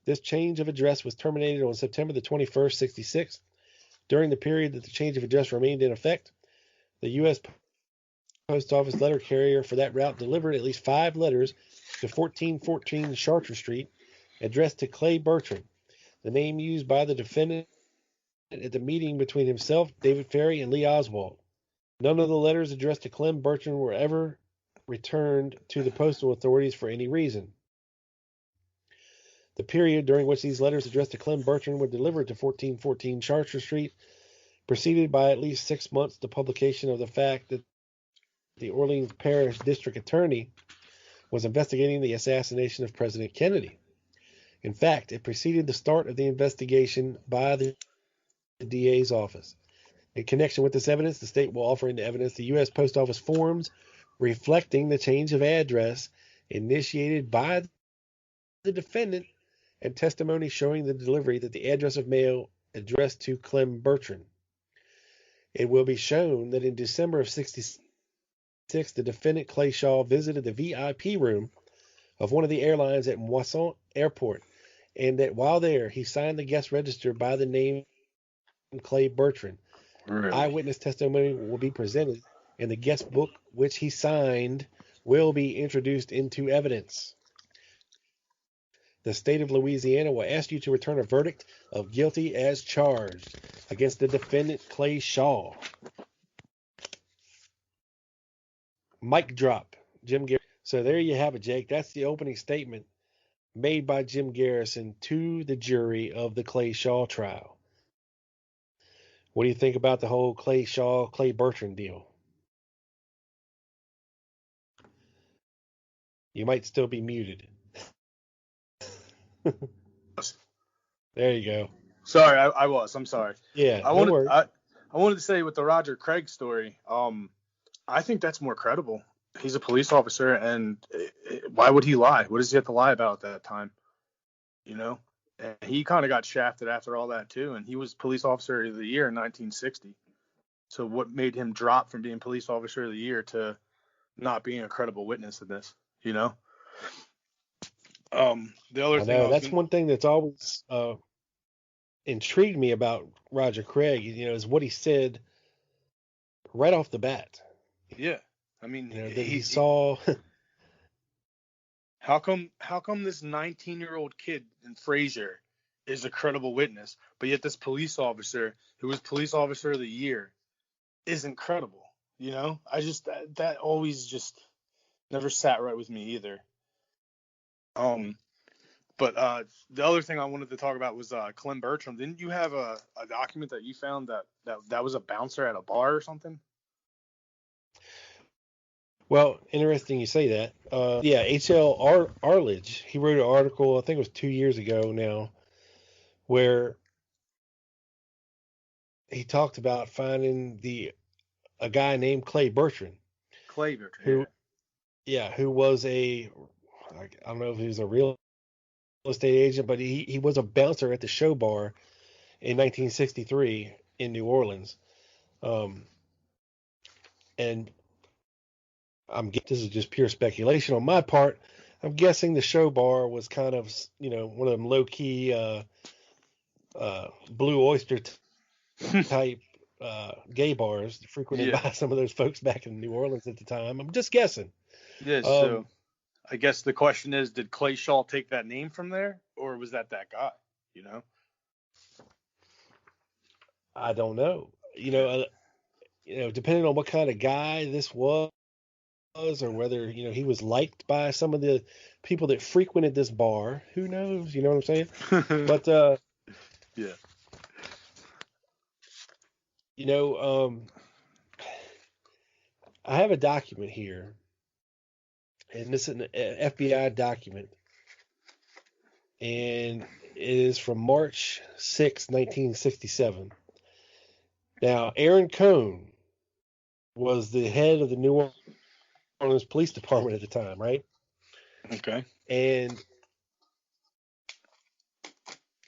This change of address was terminated on September the 21st, 66. During the period that the change of address remained in effect, the U.S. Post Office letter carrier for that route delivered at least 5 letters to 1414 Chartres Street, addressed to Clay Bertrand, the name used by the defendant at the meeting between himself, David Ferry, and Lee Oswald. None of the letters addressed to Clem Bertrand were ever returned to the postal authorities for any reason. The period during which these letters addressed to Clem Bertrand were delivered to 1414 Chartres Street preceded by at least 6 months the publication of the fact that the Orleans Parish District Attorney was investigating the assassination of President Kennedy. In fact, it preceded the start of the investigation by the DA's office. In connection with this evidence, the state will offer into evidence the U.S. Post Office forms reflecting the change of address initiated by the defendant and testimony showing the delivery that the address of mail addressed to Clem Bertrand. It will be shown that in December of 66, the defendant Clay Shaw visited the VIP room of one of the airlines at Moisson Airport, and that while there, he signed the guest register by the name Clay Bertrand. Really? Eyewitness testimony will be presented, and the guest book which he signed will be introduced into evidence. The state of Louisiana will ask you to return a verdict of guilty as charged against the defendant Clay Shaw. Mic drop, Jim Garrison. So there you have it, Jake. That's the opening statement made by Jim Garrison to the jury of the Clay Shaw trial. What do you think about the whole Clay Shaw, Clay Bertrand deal? You might still be muted. There you go. Sorry, I was. I'm sorry. Yeah, I no worries. wanted to say with the Roger Craig story, I think that's more credible. He's a police officer, and why would he lie? What does he have to lie about at that time? You know? And he kind of got shafted after all that, too, and he was police officer of the year in 1960. So what made him drop from being police officer of the year to not being a credible witness in this, you know? The other thing that's one thing that's always intrigued me about Roger Craig, is what he said right off the bat. Yeah. I mean, that he saw. How come this 19-year-old kid in Fraser is a credible witness, but yet this police officer who was police officer of the year isn't credible? You know, I just that always just never sat right with me either. But the other thing I wanted to talk about was Clem Bertrand. Didn't you have a document that you found that was a bouncer at a bar or something? Well, interesting you say that. H.L. Arledge, he wrote an article, I think it was 2 years ago now, where he talked about finding a guy named Clay Bertrand. Clay Bertrand. Who was I don't know if he was a real estate agent, but he was a bouncer at the show bar in 1963 in New Orleans. And this is just pure speculation on my part. I'm guessing the show bar was kind of, one of them low key, Blue Oyster type gay bars frequented by some of those folks back in New Orleans at the time. I'm just guessing. Yeah. So I guess the question is, did Clay Shaw take that name from there, or was that guy? You know? I don't know. Depending on what kind of guy this was, or whether he was liked by some of the people that frequented this bar, who knows? You know what I'm saying? But yeah, I have a document here, and this is an FBI document, and it is from March 6, 1967. Now, Aaron Cohn was the head of the New Orleans Police Department at the time, right? Okay. And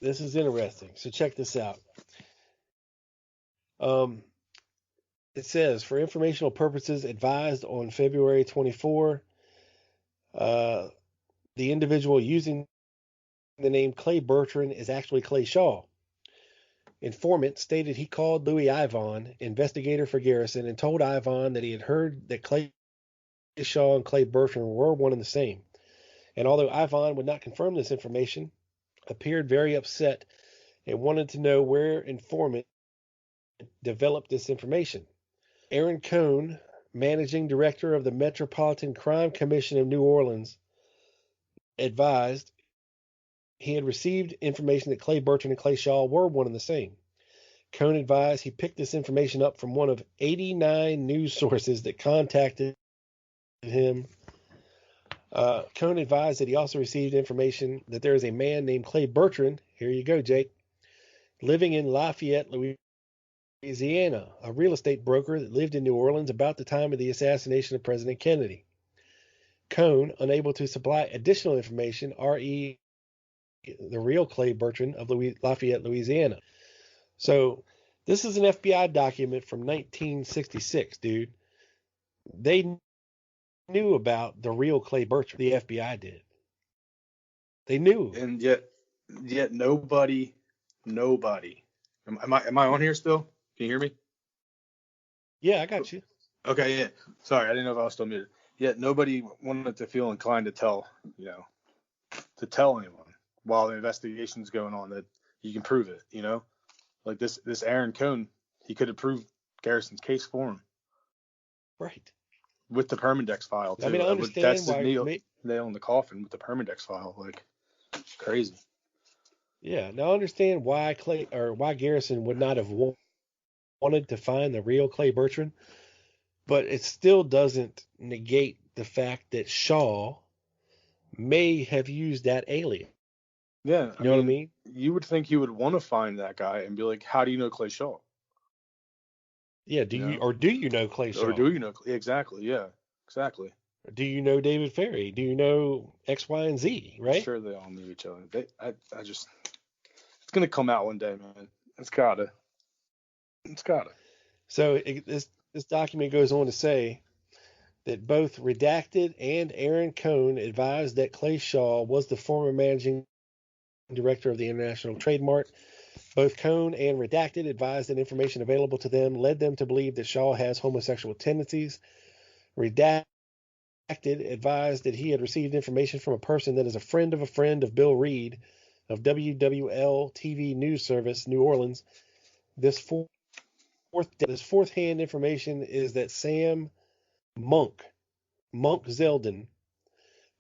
this is interesting. So check this out. It says, for informational purposes, advised on February 24, the individual using the name Clay Bertrand is actually Clay Shaw. Informant stated he called Louis Ivon, investigator for Garrison, and told Ivon that he had heard that Clay Shaw and Clay Bertrand were one and the same. And although Ivon would not confirm this information, appeared very upset and wanted to know where informant developed this information. Aaron Cohn, managing director of the Metropolitan Crime Commission of New Orleans, advised he had received information that Clay Bertrand and Clay Shaw were one and the same. Cohn advised he picked this information up from one of 89 news sources that contacted him. Cohn advised that he also received information that there is a man named Clay Bertrand, here you go, Jake, living in Lafayette, Louisiana, a real estate broker that lived in New Orleans about the time of the assassination of President Kennedy. Cohn, unable to supply additional information, R.E., the real Clay Bertrand of Lafayette, Louisiana. So this is an FBI document from 1966, dude. They knew about the real Clay Bertrand. The FBI did. They knew. And yet nobody. Am I on here still? Can you hear me? Yeah, I got you. Okay, yeah. Sorry, I didn't know if I was still muted. Yet nobody wanted to feel inclined to tell anyone while the investigation's going on that you can prove it, Like this Aaron Cohn, he could have proved Garrison's case for him. Right. With the Permindex file, too. I mean, I understand that's why the nail in the coffin with the Permindex file. Like, crazy. Yeah, now I understand why Garrison would not have wanted to find the real Clay Bertrand, but it still doesn't negate the fact that Shaw may have used that alien. Yeah, you know what I mean? You would think he would want to find that guy and be like, "How do you know Clay Shaw?" Yeah, do you know Clay Shaw? Or do you know exactly? Yeah, exactly. Do you know David Ferry? Do you know X, Y, and Z? Right? I'm sure they all knew each other. It's gonna come out one day, man. It's gotta. So this document goes on to say that both Redacted and Aaron Cohn advised that Clay Shaw was the former managing director of the International Trade Mart. Both Cohn and Redacted advised that information available to them led them to believe that Shaw has homosexual tendencies. Redacted advised that he had received information from a person that is a friend of Bill Reed of WWL TV news service, New Orleans. This fourth-hand information is that Sam Monk Zeldin,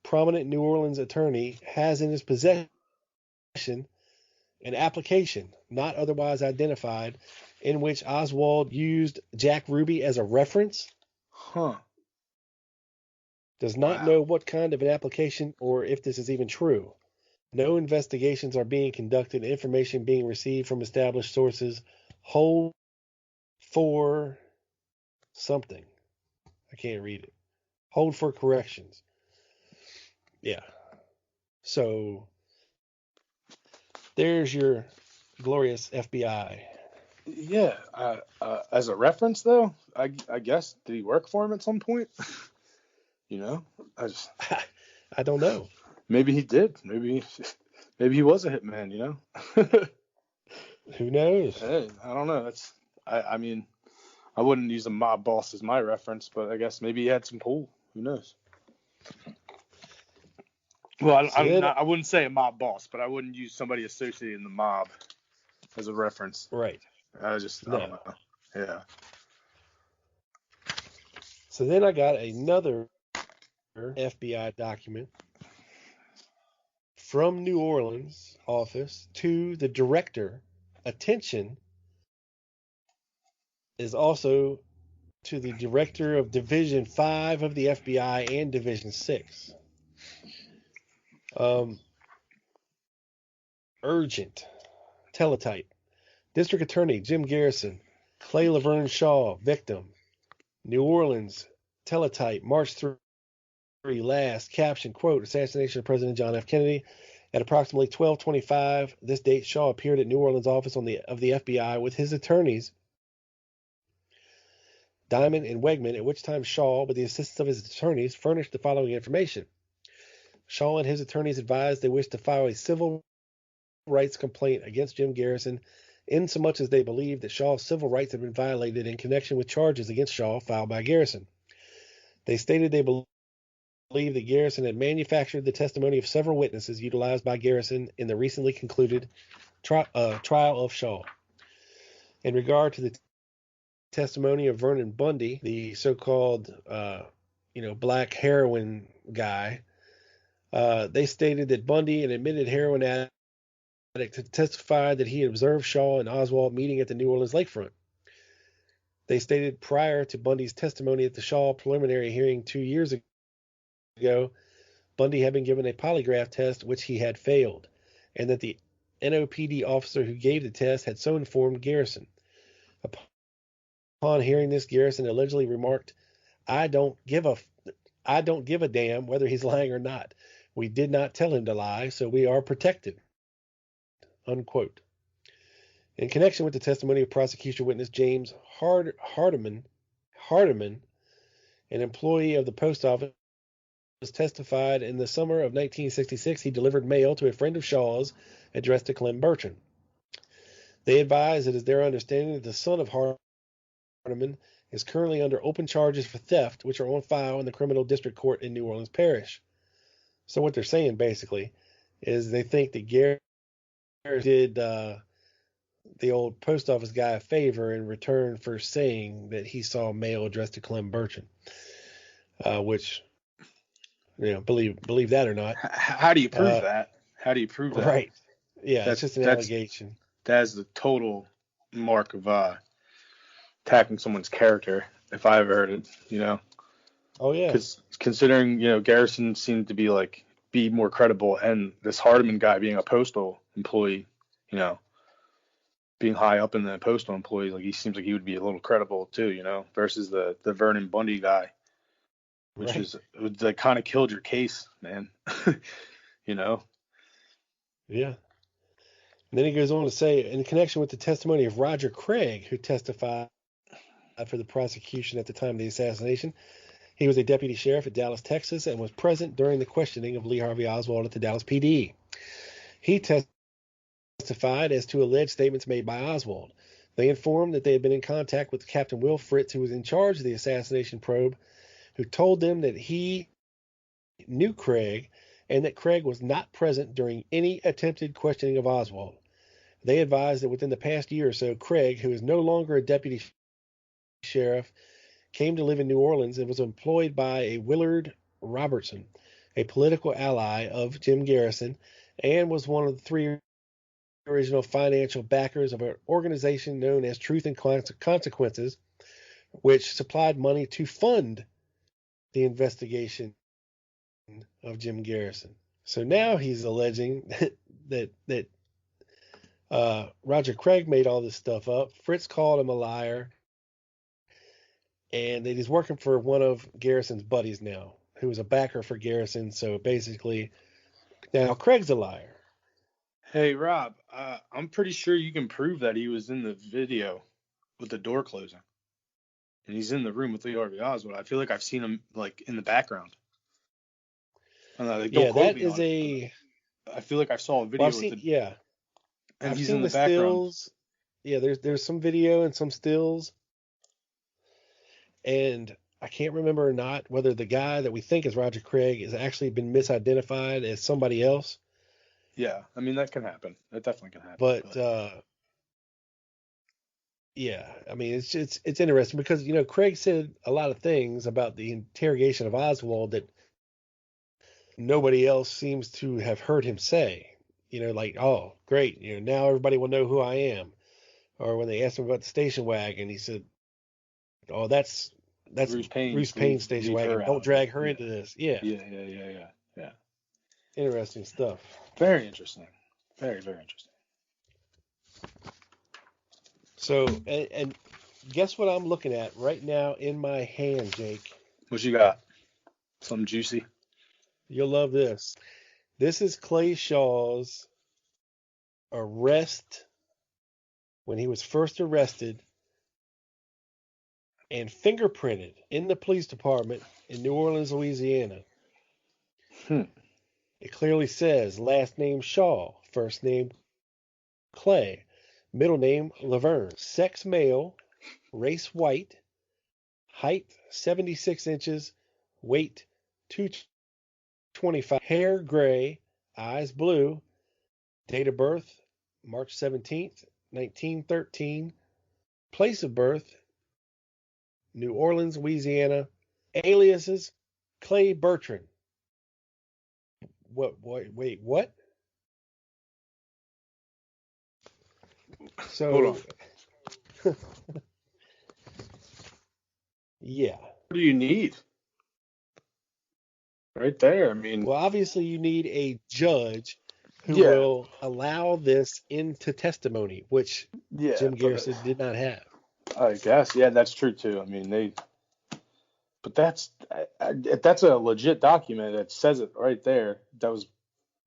prominent New Orleans attorney, has in his possession an application, not otherwise identified, in which Oswald used Jack Ruby as a reference. Does not know what kind of an application or if this is even true. No investigations are being conducted. Information being received from established sources. Hold for something. I can't read it. Hold for corrections. Yeah. So there's your glorious FBI. Yeah. As a reference, though, I guess, did he work for him at some point? I don't know. Maybe he did. Maybe he was a hitman. Who knows? Hey, I don't know. I mean, I wouldn't use a mob boss as my reference, but I guess maybe he had some pull. Who knows? Well, I wouldn't say a mob boss, but I wouldn't use somebody associated in the mob as a reference. Right. I don't know. Yeah. So then I got another FBI document from New Orleans office to the director. Attention is also to the director of Division 5 of the FBI and Division 6. Urgent. Teletype. District Attorney Jim Garrison. Clay Laverne Shaw, victim. New Orleans. Teletype. March 3 last. Caption, quote, assassination of President John F. Kennedy. At approximately 12:25 this date, Shaw appeared at New Orleans office of the FBI with his attorneys, Diamond and Wegman, at which time Shaw, with the assistance of his attorneys, furnished the following information. Shaw and his attorneys advised they wished to file a civil rights complaint against Jim Garrison, insomuch as they believed that Shaw's civil rights had been violated in connection with charges against Shaw filed by Garrison. They stated they believed that Garrison had manufactured the testimony of several witnesses utilized by Garrison in the recently concluded trial of Shaw. In regard to the testimony of Vernon Bundy, the so-called black heroin guy, they stated that Bundy, an admitted heroin addict, testified that he observed Shaw and Oswald meeting at the New Orleans lakefront. They stated prior to Bundy's testimony at the Shaw preliminary hearing 2 years ago, Bundy had been given a polygraph test which he had failed, and that the NOPD officer who gave the test had so informed Garrison. Upon hearing this, Garrison allegedly remarked, I don't give a damn whether he's lying or not. We did not tell him to lie, so we are protected." Unquote. In connection with the testimony of prosecution witness James Hardiman, an employee of the post office, testified in the summer of 1966 he delivered mail to a friend of Shaw's addressed to Clem Bertrand. They advised it is their understanding that the son of Hardiman is currently under open charges for theft, which are on file in the criminal district court in New Orleans Parish. So what they're saying basically is they think that Garrison did the old post office guy a favor in return for saying that he saw mail addressed to Clem Bertrand, which, believe that or not. How do you prove that? How do you prove that? Right. Yeah, it's just an allegation. That's the total mark of attacking someone's character, if I ever heard it, Oh, yeah. Because considering, Garrison seemed to be more credible, and this Hardiman guy being a postal employee, being high up in the postal employee, he seems like he would be a little credible too, versus the Vernon Bundy guy, which right. Kind of killed your case, man. Yeah. And then he goes on to say, in connection with the testimony of Roger Craig, who testified for the prosecution at the time of the assassination, he was a deputy sheriff at Dallas, Texas, and was present during the questioning of Lee Harvey Oswald at the Dallas PD. He testified as to alleged statements made by Oswald. They informed that they had been in contact with Captain Will Fritz, who was in charge of the assassination probe, who told them that he knew Craig and that Craig was not present during any attempted questioning of Oswald. They advised that within the past year or so, Craig, who is no longer a deputy sheriff, came to live in New Orleans and was employed by a Willard Robertson, a political ally of Jim Garrison, and was one of the three original financial backers of an organization known as Truth and Consequences, which supplied money to fund the investigation of Jim Garrison. So now he's alleging that Roger Craig made all this stuff up. Fritz called him a liar, and that he's working for one of Garrison's buddies now, who is a backer for Garrison. So basically, now Craig's a liar. Hey, Rob, I'm pretty sure you can prove that he was in the video with the door closing. And he's in the room with Lee Harvey Oswald. I feel like I've seen him, in the background. I don't know, that is a... I feel like I saw a video Yeah. And I've seen the stills. Yeah, there's some video and some stills. And I can't remember or not whether the guy that we think is Roger Craig has actually been misidentified as somebody else. Yeah, I mean, that can happen. That definitely can happen. But yeah, I mean, it's interesting because, Craig said a lot of things about the interrogation of Oswald that nobody else seems to have heard him say. Oh, great, now everybody will know who I am. Or when they asked him about the station wagon, he said, oh, that's Bruce Payne's station wagon. Don't drag her into this. Yeah. Yeah. Interesting stuff. Very interesting. Very, very interesting. So, and guess what I'm looking at right now in my hand, Jake? What you got? Something juicy? You'll love this. This is Clay Shaw's arrest when he was first arrested and fingerprinted in the police department in New Orleans, Louisiana. It clearly says last name Shaw, first name Clay, middle name Laverne, sex male, race white, height 76 inches, weight 225, hair gray, eyes blue, date of birth March 17th, 1913, place of birth New Orleans, Louisiana, aliases Clay Bertrand. Wait, what? So, hold on. Yeah. What do you need? Right there. I mean, Well, obviously, you need a judge who yeah, will allow this into testimony, which yeah, Jim but Garrison did not have. I guess, yeah, that's true too. I mean, but that's a legit document that says it right there. That was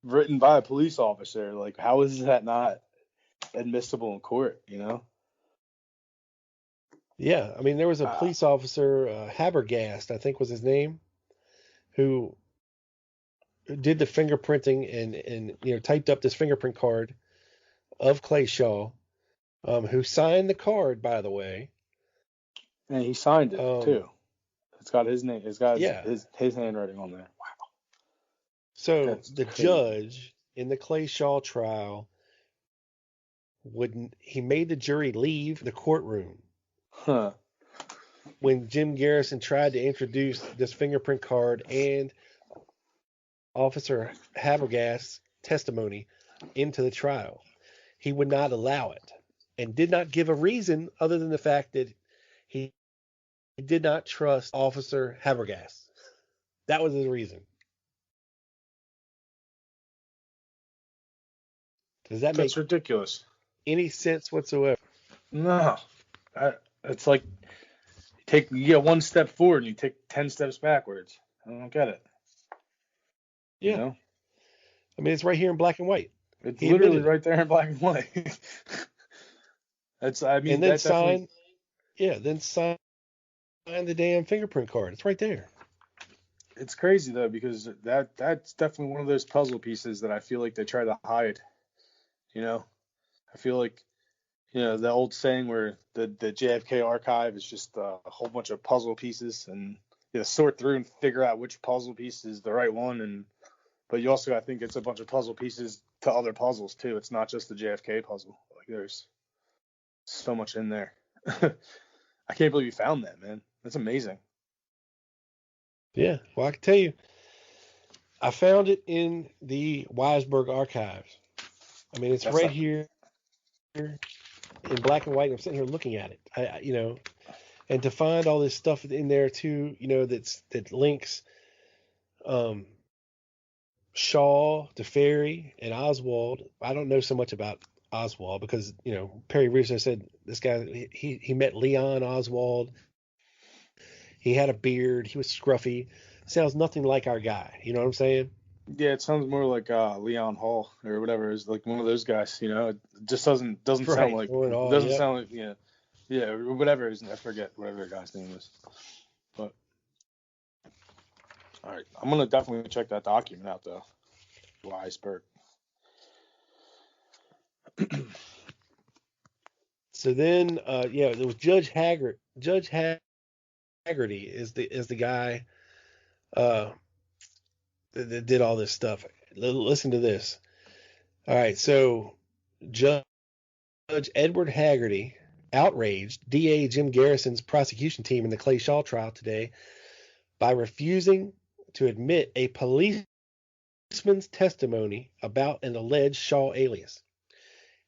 written by a police officer. Like, how is that not admissible in court? You know? Yeah, I mean, there was a police officer, Habergast, I think was his name, who did the fingerprinting and typed up this fingerprint card of Clay Shaw, who signed the card, by the way. And he signed it too. It's got his name. It's got Yeah. his handwriting on there. Wow. So That's the crazy. judge in the Clay Shaw trial he made the jury leave the courtroom Huh. when Jim Garrison tried to introduce this fingerprint card and Officer Habergast's testimony into the trial. He would not allow it and did not give a reason other than the fact that he did not trust Officer Habergast. That was his reason. Does that That's make ridiculous. any sense whatsoever? No. It's like you get one step forward and you take 10 steps backwards. I don't get it. Yeah. You know? I mean, it's right here in black and white. It's He literally admitted it. right there in black and white. And then sign the damn fingerprint card. It's right there. It's crazy though, because that's definitely one of those puzzle pieces that I feel like they try to hide. You know, I feel like, the old saying where the JFK archive is just a whole bunch of puzzle pieces, and you sort through and figure out which puzzle piece is the right one. But you also, I think it's a bunch of puzzle pieces to other puzzles too. It's not just the JFK puzzle. Like, there's so much in there. I can't believe you found that, man. That's amazing. Yeah. Well, I can tell you, I found it in the Weisberg archives. I mean, it's right here in black and white. I'm sitting here looking at it. And to find all this stuff in there too, that links Shaw to Ferry and Oswald. I don't know so much about Oswald because Perry Reason said this guy he met Leon Oswald. He had a beard. He was scruffy. Sounds nothing like our guy. You know what I'm saying? Yeah, it sounds more like Leon Hall or whatever. Is like one of those guys. It just doesn't Right. sound like Hall, doesn't yep. sound like yeah, whatever. I forget whatever the guy's name is. But all right, I'm gonna definitely check that document out though. Weisberg. So then, there was Judge Haggard. Judge Haggerty is the guy that did all this stuff. Listen to this. All right, so Judge Edward Haggerty outraged DA Jim Garrison's prosecution team in the Clay Shaw trial today by refusing to admit a policeman's testimony about an alleged Shaw alias.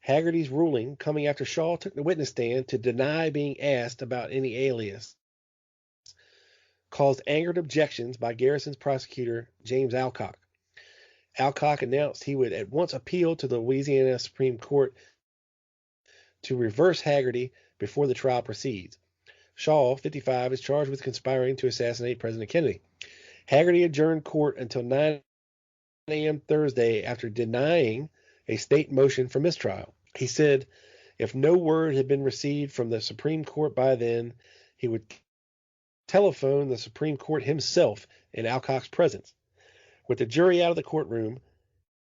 Haggerty's ruling coming after Shaw took the witness stand to deny being asked about any alias caused angered objections by Garrison's prosecutor, James Alcock. Alcock announced he would at once appeal to the Louisiana Supreme Court to reverse Haggerty before the trial proceeds. Shaw, 55, is charged with conspiring to assassinate President Kennedy. Haggerty adjourned court until 9 a.m. Thursday after denying a state motion for mistrial. He said if no word had been received from the Supreme Court by then, he would telephone the Supreme Court himself in Alcock's presence. With the jury out of the courtroom,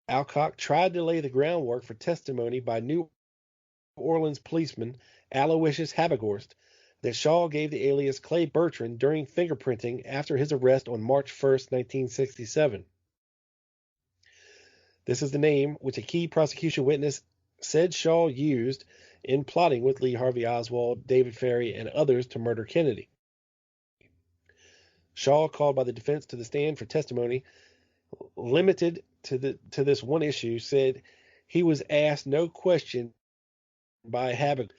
Alcock tried to lay the groundwork for testimony by New Orleans policeman Aloysius Habegorst that Shaw gave the alias Clay Bertrand during fingerprinting after his arrest on March 1st, 1967. This is the name which a key prosecution witness said Shaw used in plotting with Lee Harvey Oswald, David Ferrie, and others to murder Kennedy. Shaw, called by the defense to the stand for testimony, limited to this one issue, said he was asked no question by Habegorst.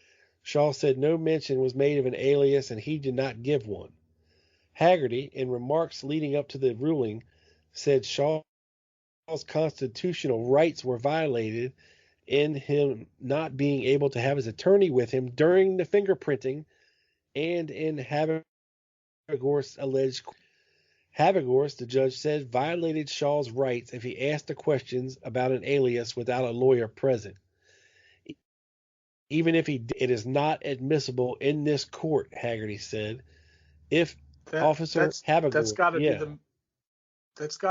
Shaw said no mention was made of an alias and he did not give one. Haggerty, in remarks leading up to the ruling, said Shaw's constitutional rights were violated in him not being able to have his attorney with him during the fingerprinting and in Habegorst's alleged. Habegorst, the judge said, violated Shaw's rights if he asked the questions about an alias without a lawyer present. Even if he did, it is not admissible in this court, Haggerty said. If Officer Habegorst, that's got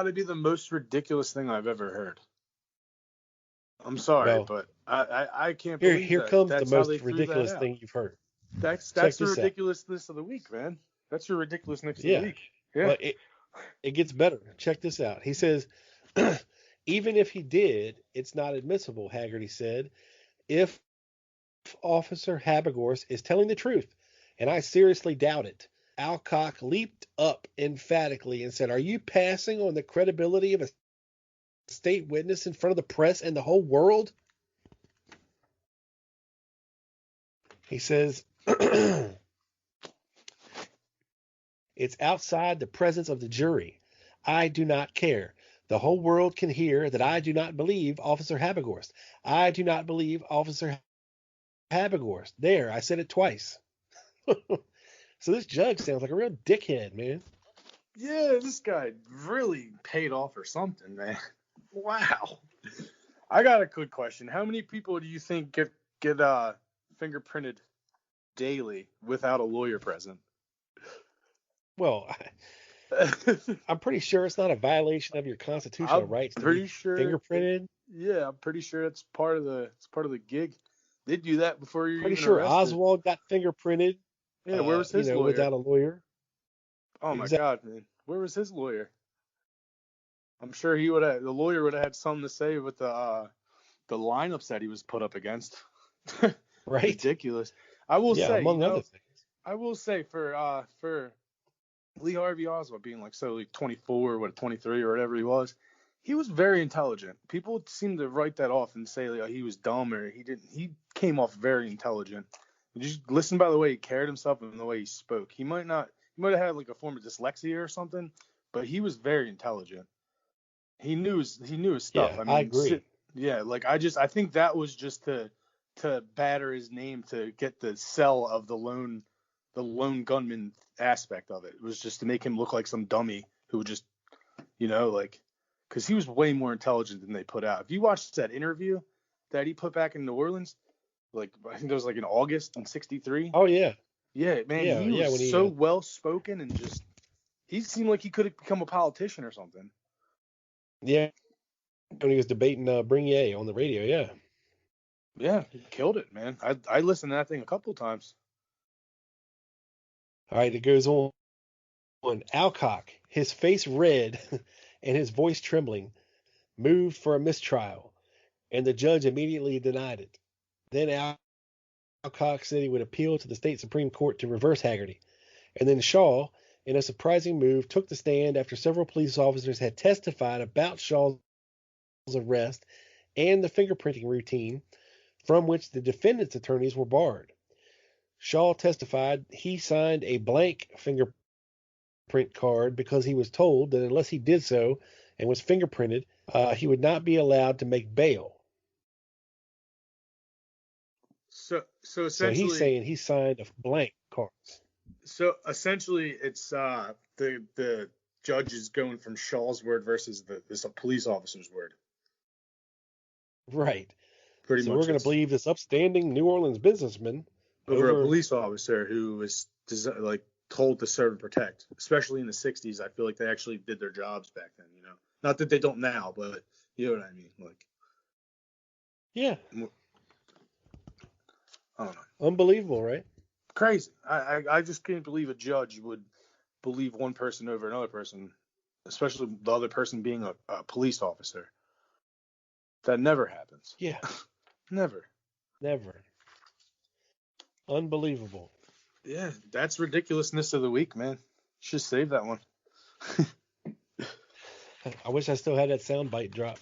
to be the most ridiculous thing I've ever heard. I'm sorry, but I can't believe here that. comes That's the how most they threw ridiculous that out. thing you've heard. That's the ridiculousness of the week, man. That's your ridiculousness of the week. Yeah. Well, it gets better. Check this out. He says, even if he did, it's not admissible, Haggerty said. If Officer Habegorst is telling the truth, and I seriously doubt it, Alcock leaped up emphatically and said, are you passing on the credibility of a state witness in front of the press and the whole world? He says, it's outside the presence of the jury. I do not care. The whole world can hear that I do not believe Officer Habegorst. I do not believe Officer Habegorst. There, I said it twice. So this judge sounds like a real dickhead, man. Yeah, this guy really paid off or something, man. Wow. I got a good question. How many people do you think get fingerprinted daily without a lawyer present? Well, I'm pretty sure it's not a violation of your constitutional rights to be fingerprinted. Yeah, I'm pretty sure it's part of the gig. They do that before you're pretty even sure arrested. Oswald got fingerprinted. Yeah, where was his lawyer? Without a lawyer. Oh my God, man, where was his lawyer? I'm sure the lawyer would have had something to say with the lineups that he was put up against. Right. Ridiculous. I will say, among other things. I will say for Lee Harvey Oswald being like 24 or 23 or whatever he was very intelligent. People seem to write that off and say he was dumb or he didn't. He came off very intelligent. You just listen by the way he carried himself and the way he spoke. He might have had like a form of dyslexia or something, but he was very intelligent. He knew his stuff. Yeah, I agree. I think that was just to batter his name to get the sell of the lone gunman aspect of it. It was just to make him look like some dummy who would just, because he was way more intelligent than they put out. If you watched that interview that he put back in New Orleans, I think it was in August in '63. Oh yeah. Yeah, man, he was so well spoken and just he seemed like he could have become a politician or something. Yeah, when he was debating Brignier on the radio, yeah. Yeah, he killed it, man. I listened to that thing a couple of times. All right, it goes on. Alcock, his face red and his voice trembling, moved for a mistrial, and the judge immediately denied it. Then Alcock said he would appeal to the state Supreme Court to reverse Haggerty. And then Shaw, in a surprising move, took the stand after several police officers had testified about Shaw's arrest and the fingerprinting routine, from which the defendant's attorneys were barred. Shaw testified he signed a blank fingerprint card because he was told that unless he did so and was fingerprinted, he would not be allowed to make bail. So essentially, so he's saying he signed a blank card. So essentially, it's the judge is going from Shaw's word versus this police officer's word. Right. Pretty much. So we're going to believe this upstanding New Orleans businessman over a police officer who was told to serve and protect. Especially in the '60s, I feel like they actually did their jobs back then. Not that they don't now, but you know what I mean. Like, Yeah. I don't know. Unbelievable, right? Crazy. I just can't believe a judge would believe one person over another person, especially the other person being a police officer. That never happens. Yeah. Never. Never. Unbelievable. Yeah, that's ridiculousness of the week, man. Should save that one. I wish I still had that soundbite drop.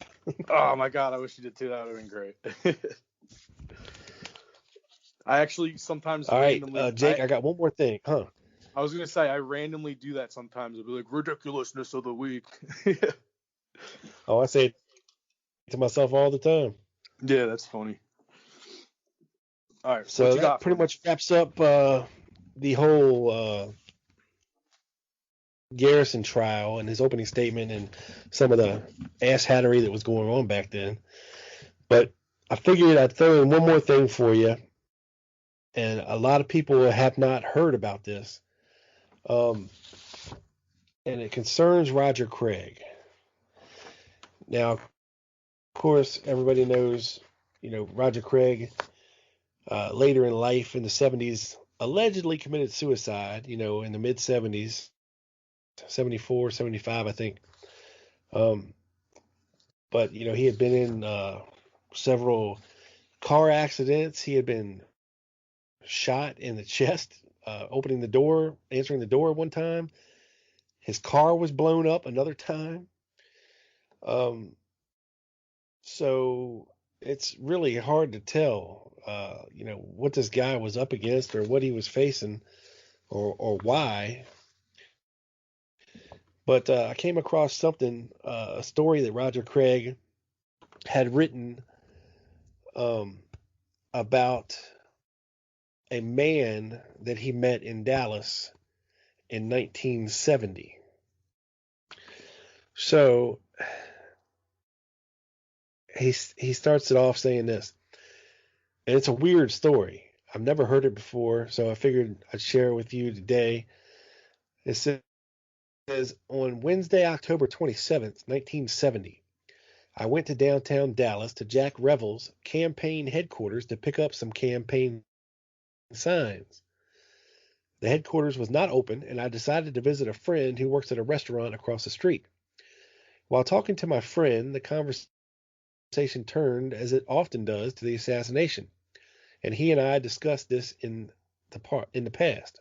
Oh my god, I wish you did too. That would have been great. I actually sometimes All right, randomly. Jake, I got one more thing, huh? I was gonna say I randomly do that sometimes. It'll be like ridiculousness of the week. Oh, I say it to myself all the time. Yeah, that's funny. All right, So what you that got pretty for me? much wraps up the whole Garrison trial and his opening statement and some of the asshattery that was going on back then. But I figured I'd throw in one more thing for you, and a lot of people have not heard about this, and it concerns Roger Craig. Now, of course, everybody knows, Roger Craig later in life in the 70s allegedly committed suicide, in the mid 70s, 74, 75, I think. But, he had been in several car accidents. He had been shot in the chest, opening the door, answering the door one time. His car was blown up another time. So it's really hard to tell, what this guy was up against or what he was facing or why. But I came across something, a story that Roger Craig had written about a man that he met in Dallas in 1970. So he starts it off saying this, and it's a weird story. I've never heard it before, so I figured I'd share it with you today. It says, on Wednesday, October 27th, 1970, I went to downtown Dallas to Jack Revel's campaign headquarters to pick up some campaign signs. The headquarters was not open, and I decided to visit a friend who works at a restaurant across the street. While talking to my friend, the conversation turned, as it often does, to the assassination, and he and I discussed this in the past.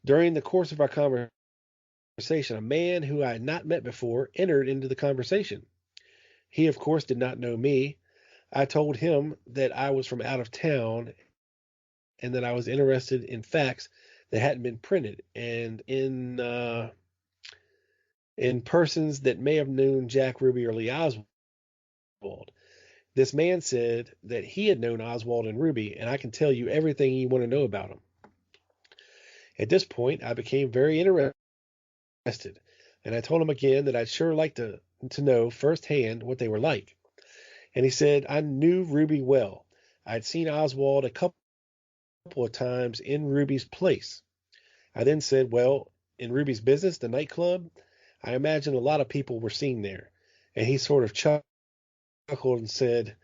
During the course of our conversation, a man who I had not met before entered into the conversation. He, of course, did not know me. I told him that I was from out of town and that I was interested in facts that hadn't been printed and in persons that may have known Jack Ruby or Lee Oswald. This man said that he had known Oswald and Ruby, and I can tell you everything you want to know about them. At this point, I became very interested, and I told him again that I'd sure like to know firsthand what they were like. And he said, I knew Ruby well. I'd seen Oswald a couple of times in Ruby's place. I then said, well, in Ruby's business, the nightclub, I imagine a lot of people were seen there. And he sort of chuckled and said,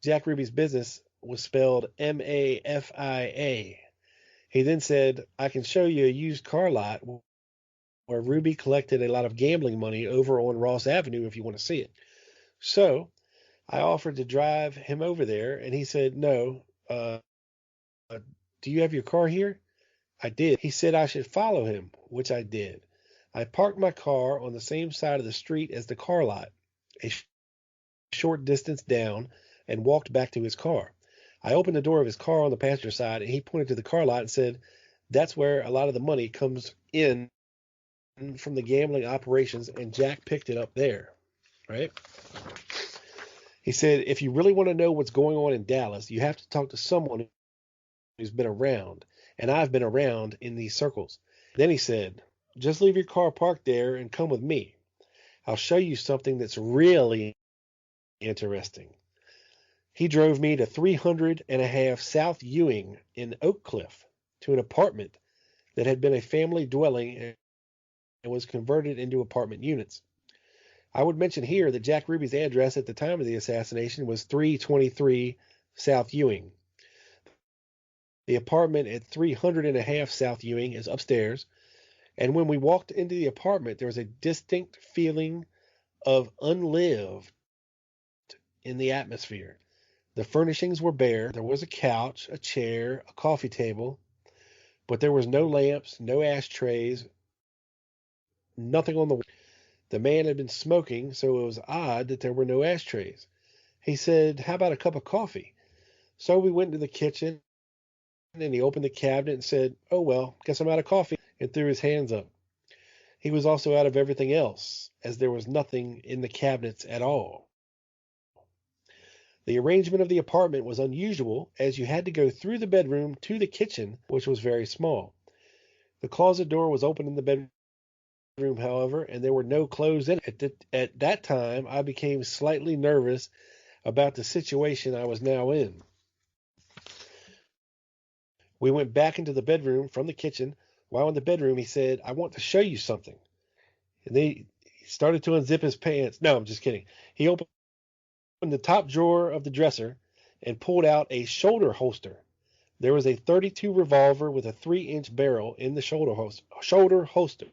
Jack Ruby's business was spelled Mafia. He then said, I can show you a used car lot where Ruby collected a lot of gambling money over on Ross Avenue if you want to see it. So I offered to drive him over there, and he said, no. Do you have your car here? I did. He said I should follow him, which I did. I parked my car on the same side of the street as the car lot, a short distance down, and walked back to his car. I opened the door of his car on the passenger side, and he pointed to the car lot and said, that's where a lot of the money comes in from the gambling operations, and Jack picked it up there, right? He said, if you really want to know what's going on in Dallas, you have to talk to someone who's been around, and I've been around in these circles. Then he said, just leave your car parked there and come with me. I'll show you something that's really interesting. He drove me to 300 and a half South Ewing in Oak Cliff to an apartment that had been a family dwelling and was converted into apartment units. I would mention here that Jack Ruby's address at the time of the assassination was 323 South Ewing. The apartment at 300 South Ewing is upstairs, and when we walked into the apartment, there was a distinct feeling of unlived in the atmosphere. The furnishings were bare. There was a couch, a chair, a coffee table, but there was no lamps, no ashtrays, nothing on the wall. The man had been smoking, so it was odd that there were no ashtrays. He said, "How about a cup of coffee?" So we went to the kitchen, and he opened the cabinet and said, "Oh, well, guess I'm out of coffee," and threw his hands up. He was also out of everything else, as there was nothing in the cabinets at all. The arrangement of the apartment was unusual, as you had to go through the bedroom to the kitchen, which was very small. The closet door was open in the bedroom, however, and there were no clothes in it. At that time, I became slightly nervous about the situation I was now in. We went back into the bedroom from the kitchen. While in the bedroom, he said, "I want to show you something." And then he started to unzip his pants. No, I'm just kidding. He opened the top drawer of the dresser and pulled out a shoulder holster. There was a .32 revolver with a 3-inch barrel in the shoulder holster.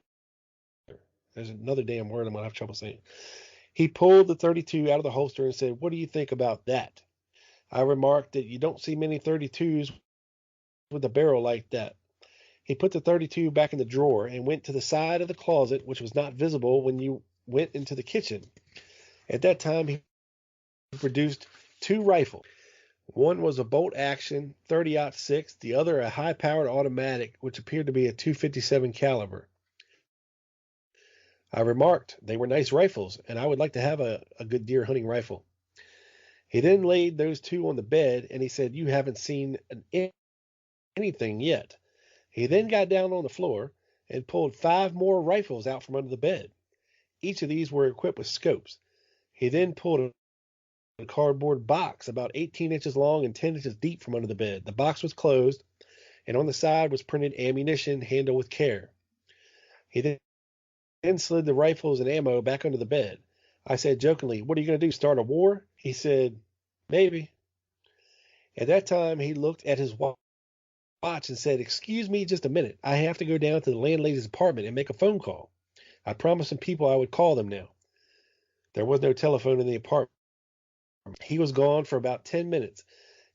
There's another damn word I'm going to have trouble saying. He pulled the .32 out of the holster and said, "What do you think about that?" I remarked that you don't see many .32s with a barrel like that. He put the .32 back in the drawer and went to the side of the closet, which was not visible when you went into the kitchen. At that time, he produced 2 rifles. One was a bolt-action .30-06, the other a high-powered automatic, which appeared to be a .257 caliber. I remarked they were nice rifles, and I would like to have a good deer hunting rifle. He then laid those 2 on the bed, and he said, "You haven't seen anything yet." He then got down on the floor and pulled 5 more rifles out from under the bed. Each of these were equipped with scopes. He then pulled a cardboard box about 18 inches long and 10 inches deep from under the bed. The box was closed, and on the side was printed "Ammunition, handle with care." He then slid the rifles and ammo back under the bed. I said jokingly, "What are you going to do, start a war?" He said, "Maybe." At that time, he looked at his watch and said, "Excuse me just a minute. I have to go down to the landlady's apartment and make a phone call. I promised some people I would call them now." There was no telephone in the apartment. He was gone for about 10 minutes,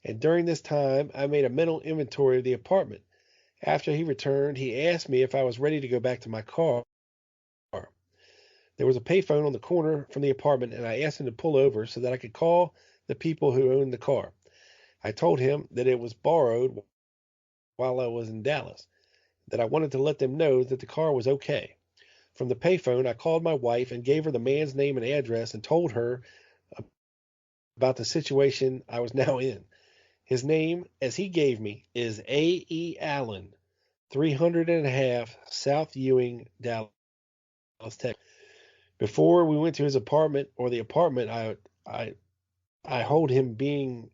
and during this time, I made a mental inventory of the apartment. After he returned, he asked me if I was ready to go back to my car. There was a payphone on the corner from the apartment, and I asked him to pull over so that I could call the people who owned the car. I told him that it was borrowed while I was in Dallas, that I wanted to let them know that the car was okay. From the payphone, I called my wife and gave her the man's name and address and told her about the situation I was now in. His name, as he gave me, is A.E. Allen, 300 South Ewing, Dallas, Texas. Before we went to his apartment or the apartment, I hold him being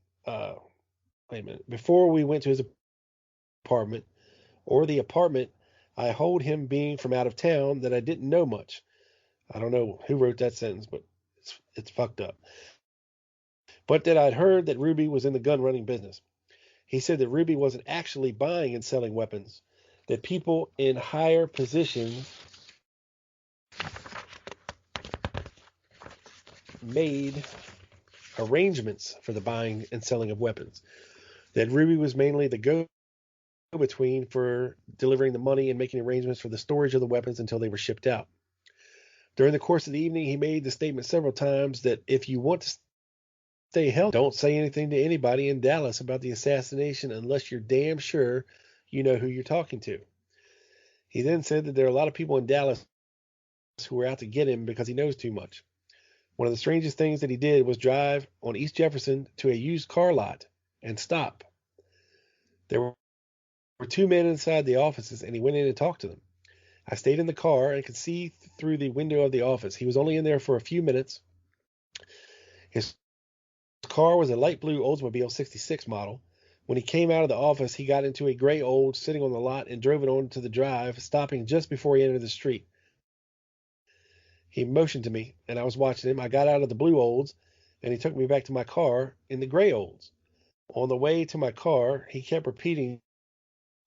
Before we went to his apartment or the apartment, I hold him being from out of town that I didn't know much. I don't know who wrote that sentence, but it's fucked up. But that I'd heard that Ruby was in the gun running business. He said that Ruby wasn't actually buying and selling weapons, that people in higher positions made arrangements for the buying and selling of weapons, that Ruby was mainly the go-between for delivering the money and making arrangements for the storage of the weapons until they were shipped out. During the course of the evening, he made the statement several times that if you want to stay healthy, don't say anything to anybody in Dallas about the assassination unless you're damn sure you know who you're talking to. He then said that there are a lot of people in Dallas who are out to get him because he knows too much. One of the strangest things that he did was drive on East Jefferson to a used car lot and stop. There were 2 men inside the offices, and he went in and talked to them. I stayed in the car and could see through the window of the office. He was only in there for a few minutes. His car was a light blue Oldsmobile 66 model. When he came out of the office, he got into a gray Old sitting on the lot and drove it onto the drive, stopping just before he entered the street. He motioned to me, and I was watching him. I got out of the blue olds, and he took me back to my car in the gray olds. On the way to my car, he kept repeating,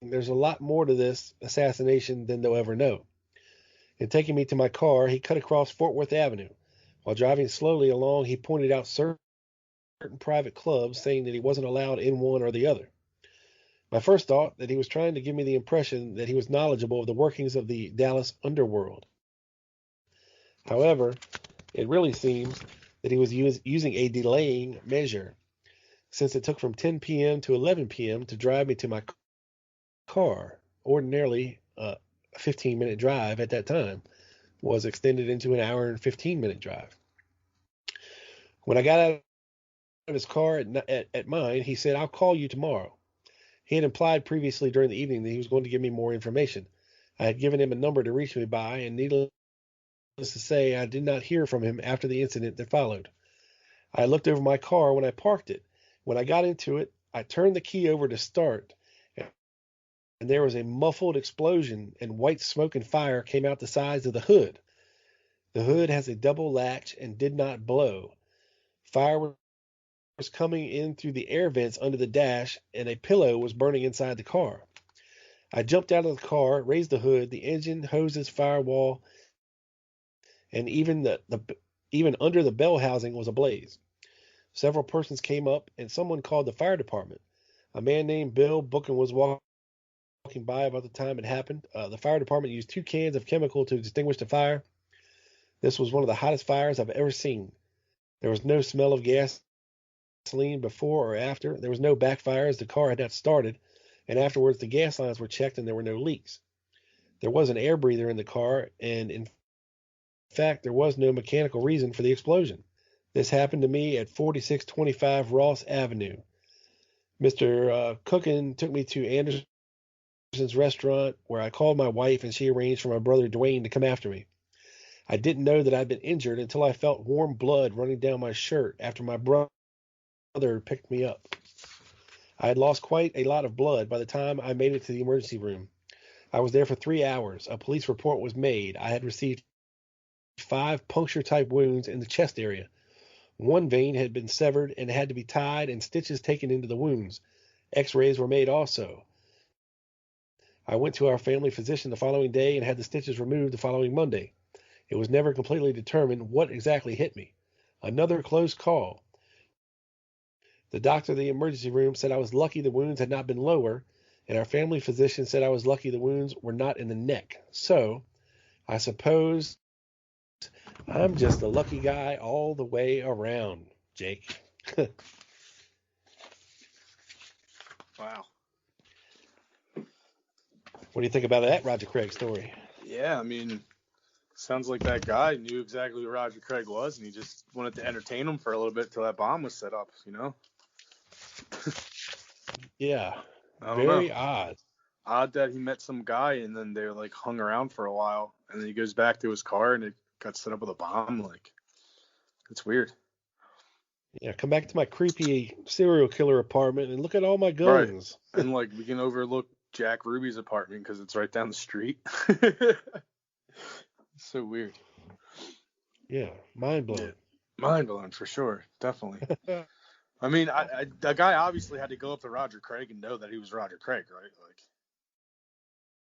"There's a lot more to this assassination than they'll ever know." In taking me to my car, he cut across Fort Worth Avenue. While driving slowly along, he pointed out certain private clubs, saying that he wasn't allowed in one or the other. My first thought that he was trying to give me the impression that he was knowledgeable of the workings of the Dallas underworld. However, it really seems that he was using a delaying measure, since it took from 10 p.m. to 11 p.m. to drive me to my car. Ordinarily, a 15-minute drive at that time was extended into an hour and 15-minute drive. When I got out of his car at mine, he said, "I'll call you tomorrow." He had implied previously during the evening that he was going to give me more information. I had given him a number to reach me by, and needless to say, I did not hear from him after the incident that followed. I looked over my car when I parked it. When I got into it, I turned the key over to start, and there was a muffled explosion, and white smoke and fire came out the sides of the hood. The hood has a double latch and did not blow. Fire was coming in through the air vents under the dash, and a pillow was burning inside the car. I jumped out of the car, raised the hood, the engine, hoses, firewall, and even even under the bell housing was ablaze. Several persons came up, and someone called the fire department. A man named Bill Bookin was walking by about the time it happened. The fire department used 2 cans of chemical to extinguish the fire. This was one of the hottest fires I've ever seen. There was no smell of gasoline before or after. There was no backfire as the car had not started, and afterwards the gas lines were checked and there were no leaks. There was an air breather in the car, and in fact there was no mechanical reason for the explosion. This happened to me at 4625 Ross Avenue. Mr. Cookin took me to Anderson's restaurant, where I called my wife and she arranged for my brother Dwayne to come after me. I didn't know that I'd been injured until I felt warm blood running down my shirt after my brother picked me up. I had lost quite a lot of blood by the time I made it to the emergency room. I was there for 3 hours. A police report was made. I had received 5 puncture-type wounds in the chest area. One vein had been severed and had to be tied and stitches taken into the wounds. X-rays were made also. I went to our family physician the following day and had the stitches removed the following Monday. It was never completely determined what exactly hit me. Another close call. The doctor in the emergency room said I was lucky the wounds had not been lower, and our family physician said I was lucky the wounds were not in the neck. So, I suppose I'm just a lucky guy all the way around, Jake. Wow. What do you think about that Roger Craig story? Yeah, I mean, sounds like that guy knew exactly who Roger Craig was, and he just wanted to entertain him for a little bit till that bomb was set up, you know? Yeah, I don't very know. odd. Odd that he met some guy and then they like hung around for a while, and then he goes back to his car and it got set up with a bomb. Like, it's weird. Yeah, come back to my creepy serial killer apartment and look at all my Right. guns. And like we can overlook Jack Ruby's apartment because it's right down the street. So weird. Yeah, mind blowing. Yeah. Mind blowing for sure, definitely. I mean, the guy obviously had to go up to Roger Craig and know that he was Roger Craig, right? Like,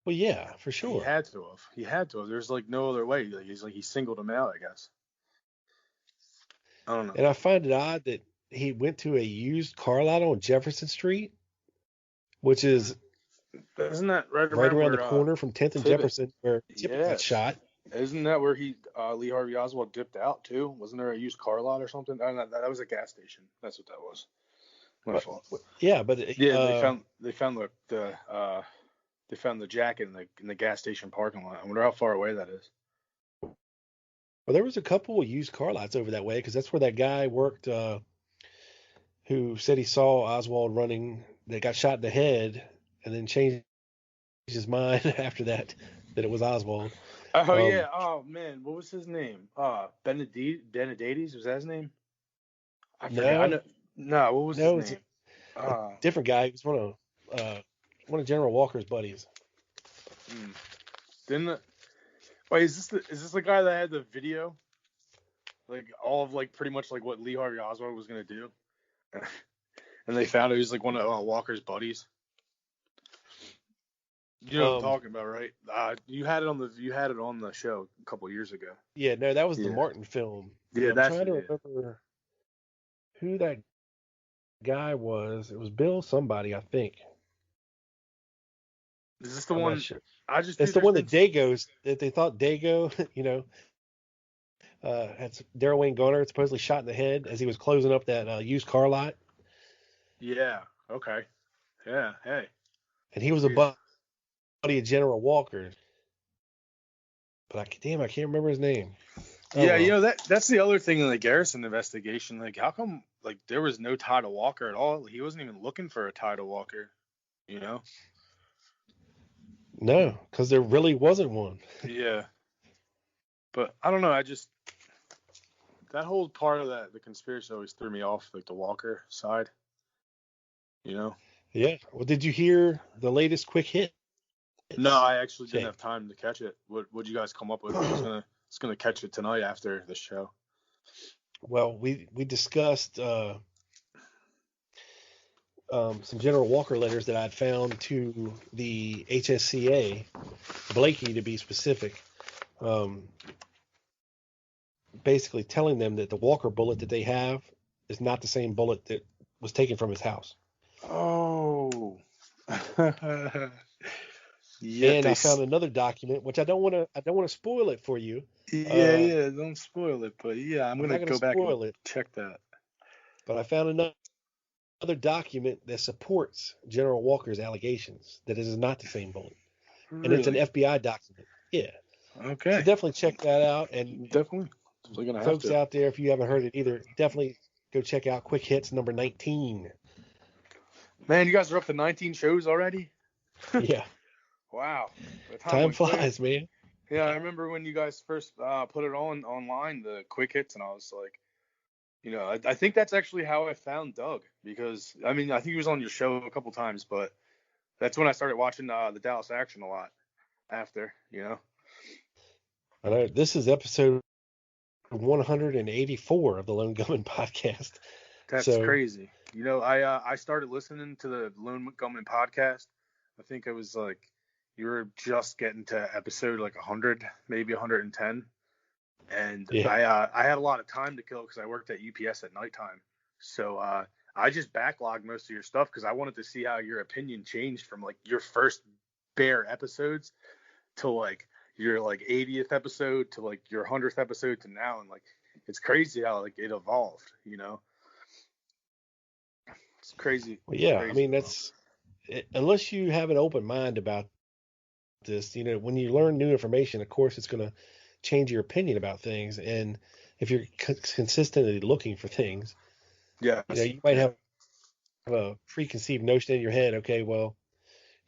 Well, yeah, for sure. he had to have. He had to have. There's like no other way. Like, he singled him out, I guess. I don't know. And I find it odd that he went to a used car lot on Jefferson Street, which is Isn't that right right around where, the corner from 10th and Tibbet- Jefferson where Tibbet got Yes. shot. Isn't that where Lee Harvey Oswald dipped out too? Wasn't there a used car lot or something? That was a gas station. That's what that was. My fault. Yeah, but Yeah, they found the jacket in the gas station parking lot. I wonder how far away that is. well, there was a couple of used car lots over that way because that's where that guy worked who said he saw Oswald running that got shot in the head and then changed his mind after that it was Oswald. Oh yeah. Oh man, what was his name? Benedetti was that his name? I forgot. No, what was his name? A different guy. He was one of General Walker's buddies. Wait, is this the guy that had the video? Like all of like pretty much like what Lee Harvey Oswald was gonna do, and they found it was like one of Walker's buddies. You know what I'm talking about, right? You had it on the show a couple years ago. Yeah, no, that was the Martin film. Yeah, I'm that's trying to remember who that guy was. It was Bill somebody, I think. Is this the one? Sure. It's the one that Dago's that they thought Dago, had Daryl Wayne Garner supposedly shot in the head as he was closing up that used car lot. Yeah. Okay. Yeah. Hey. And he was a buddy of General Walker. But I can't remember his name. That's the other thing in the Garrison investigation. Like, how come like there was no Title Walker at all? He wasn't even looking for a Title Walker. You know. No, because there really wasn't one. Yeah. But I don't know. That whole part of the conspiracy always threw me off, like the Walker side. You know? Yeah. Well, did you hear the latest quick hit? No, I actually didn't have time to catch it. What'd you guys come up with? I was gonna catch it tonight after the show. Well, we discussed some General Walker letters that I'd found to the HSCA, Blakey to be specific, basically telling them that the Walker bullet that they have is not the same bullet that was taken from his house. Oh. Yeah, and I found another document, which I don't want to spoil it for you. Yeah, don't spoil it. But yeah, I'm gonna go back and check that. But I found another document that supports General Walker's allegations that it is not the same bullet, and it's an FBI document. Yeah. Okay. So definitely check that out, and definitely, folks out there, if you haven't heard it either, definitely go check out Quick Hits number 19. Man, you guys are up to 19 shows already? Yeah. Wow. Time flies, man. Yeah, I remember when you guys first put it online, the Quick Hits, and I was like, I think that's actually how I found Doug, because, I mean, I think he was on your show a couple times, but that's when I started watching the Dallas Action a lot after, I know. This is episode 184 of the Lone Gunman podcast. That's crazy. I started listening to the Lone Gunman podcast. I think it was like you were just getting to episode like 100, maybe 110. And I had a lot of time to kill because I worked at UPS at nighttime. So I just backlogged most of your stuff because I wanted to see how your opinion changed from like your first bare episodes to like your like 80th episode to like your 100th episode to now. And like, it's crazy how like it evolved, It's crazy. Well, yeah, crazy. I mean, unless you have an open mind about this, when you learn new information, of course, it's going to change your opinion about things. And if you're consistently looking for things, you might have a preconceived notion in your head. Okay, well,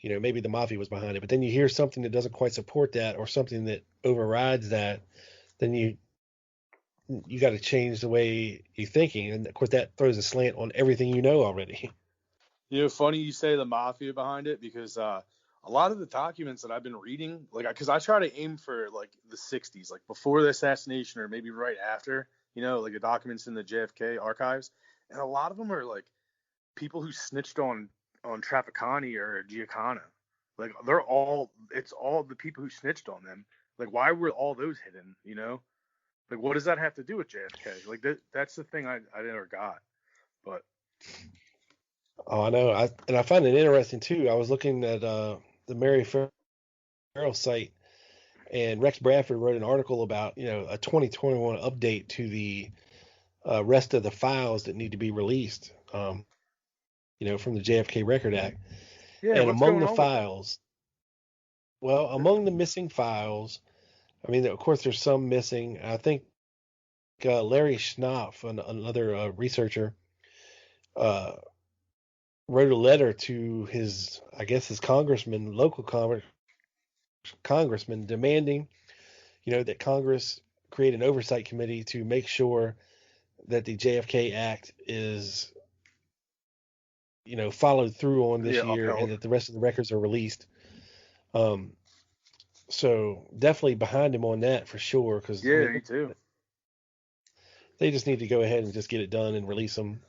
maybe the mafia was behind it, but then you hear something that doesn't quite support that or something that overrides that, then you got to change the way you're thinking. And of course that throws a slant on everything you know already. Funny you say the mafia behind it, because a lot of the documents that I've been reading, like, because I try to aim for like the 60s, like before the assassination or maybe right after, like the documents in the JFK archives. And a lot of them are like people who snitched on Trafficani or Giancana. Like it's all the people who snitched on them. Like, why were all those hidden, Like, what does that have to do with JFK? Like, that's the thing I never got. But oh, I know. I find it interesting too. I was looking at the Mary Farrell site, and Rex Bradford wrote an article about a 2021 update to the rest of the files that need to be released, from the JFK Record Act. Yeah, and among the files, among the missing files, I mean, of course, there's some missing. I think Larry Schnapp, another researcher, wrote a letter to his congressman, local congressman, demanding, that Congress create an oversight committee to make sure that the JFK Act is, followed through on this year, and that the rest of the records are released. So definitely behind him on that for sure. Because Yeah, me too. they just need to go ahead and just get it done and release them.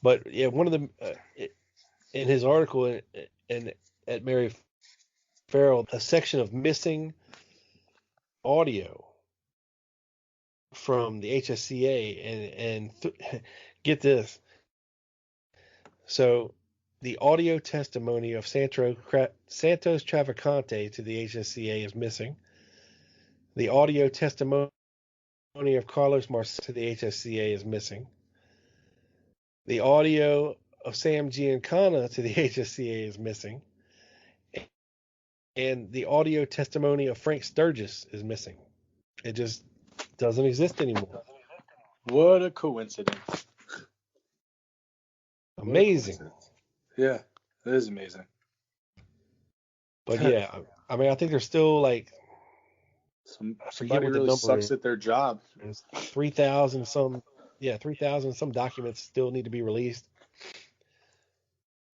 But yeah, one of the in his article in at Mary Farrell, a section of missing audio from the HSCA get this. So the audio testimony of Santos Travacante to the HSCA is missing. The audio testimony of Carlos Marcel to the HSCA is missing. The audio of Sam Giancana to the HSCA is missing. And the audio testimony of Frank Sturgis is missing. It just doesn't exist anymore. What a coincidence. Amazing. Yeah, it is amazing. But yeah, I mean, I think there's still like Somebody really sucks at their job. 3,000 some, 3,000 some documents still need to be released.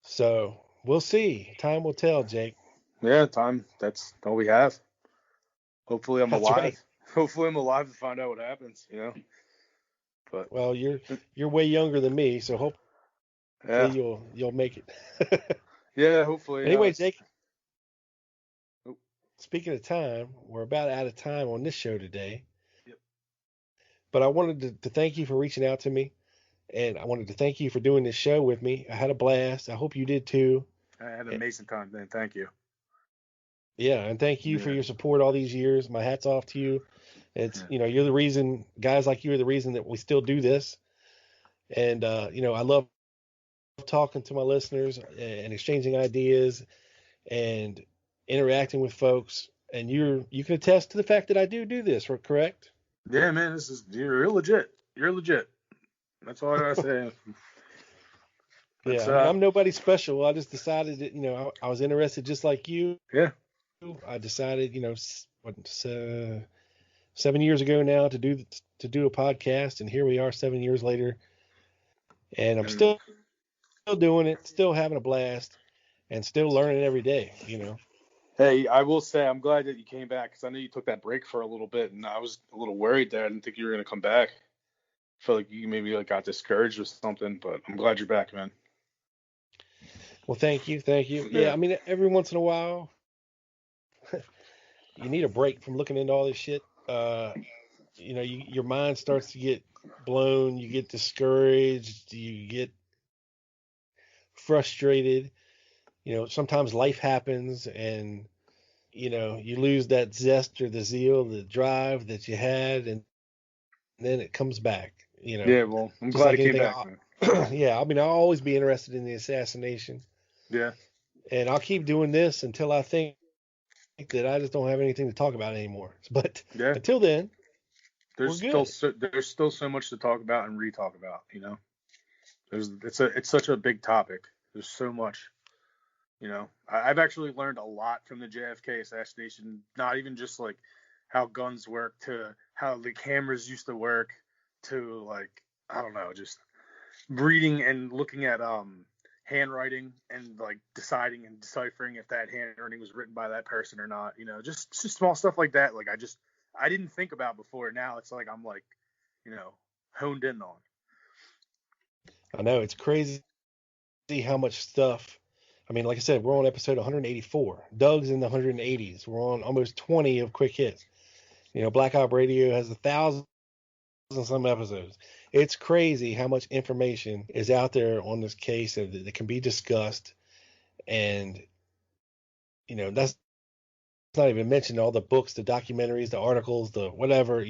So we'll see. Time will tell, Jake. Yeah, time. That's all we have. Hopefully I'm alive. Right. Hopefully I'm alive to find out what happens, you know. But well, you're way younger than me, so hopefully you'll make it. Yeah, hopefully. Anyway, Jake. Speaking of time, we're about out of time on this show today. Yep. But I wanted to thank you for reaching out to me, and I wanted to thank you for doing this show with me. I had a blast. I hope you did too. I had an amazing time, man. Thank you. Yeah, and thank you for your support all these years. My hat's off to you. It's you're the reason, guys like you are the reason that we still do this. And I love talking to my listeners and exchanging ideas and interacting with folks. And you can attest to the fact that I do this, correct? Yeah, man, you're legit. You're legit. That's all I gotta say. Yeah, I'm nobody special. I just decided that I was interested just like you. Yeah. I decided 7 years ago now to do a podcast, and here we are 7 years later, and I'm still doing it, still having a blast, and still learning every day. Hey, I will say I'm glad that you came back, because I know you took that break for a little bit, and I was a little worried that I didn't think you were gonna come back. I feel like you maybe got discouraged with something, but I'm glad you're back, man. Well, thank you. Yeah, I mean, every once in a while, you need a break from looking into all this shit. Your mind starts to get blown. You get discouraged. You get frustrated. Sometimes life happens, and you lose that zest or the zeal, the drive that you had, and then it comes back. Yeah, well, I'm glad it came back. Yeah, I mean, I'll always be interested in the assassination. Yeah. And I'll keep doing this until I think that I just don't have anything to talk about anymore. But until then, there's still so much to talk about and re-talk about. It's such a big topic. There's so much. I've actually learned a lot from the JFK assassination. Not even just like how guns work, to how the cameras used to work, to like I don't know, just reading and looking at handwriting and like deciding and deciphering if that handwriting was written by that person or not. Just small stuff like that. Like I didn't think about before. Now it's like I'm like, honed in on. I know, it's crazy how much stuff. I mean, like I said, we're on episode 184. Doug's in the 180s. We're on almost 20 of Quick Hits. Black Op Radio has 1,000 and some episodes. It's crazy how much information is out there on this case that can be discussed. And, that's not even mentioning all the books, the documentaries, the articles, the whatever,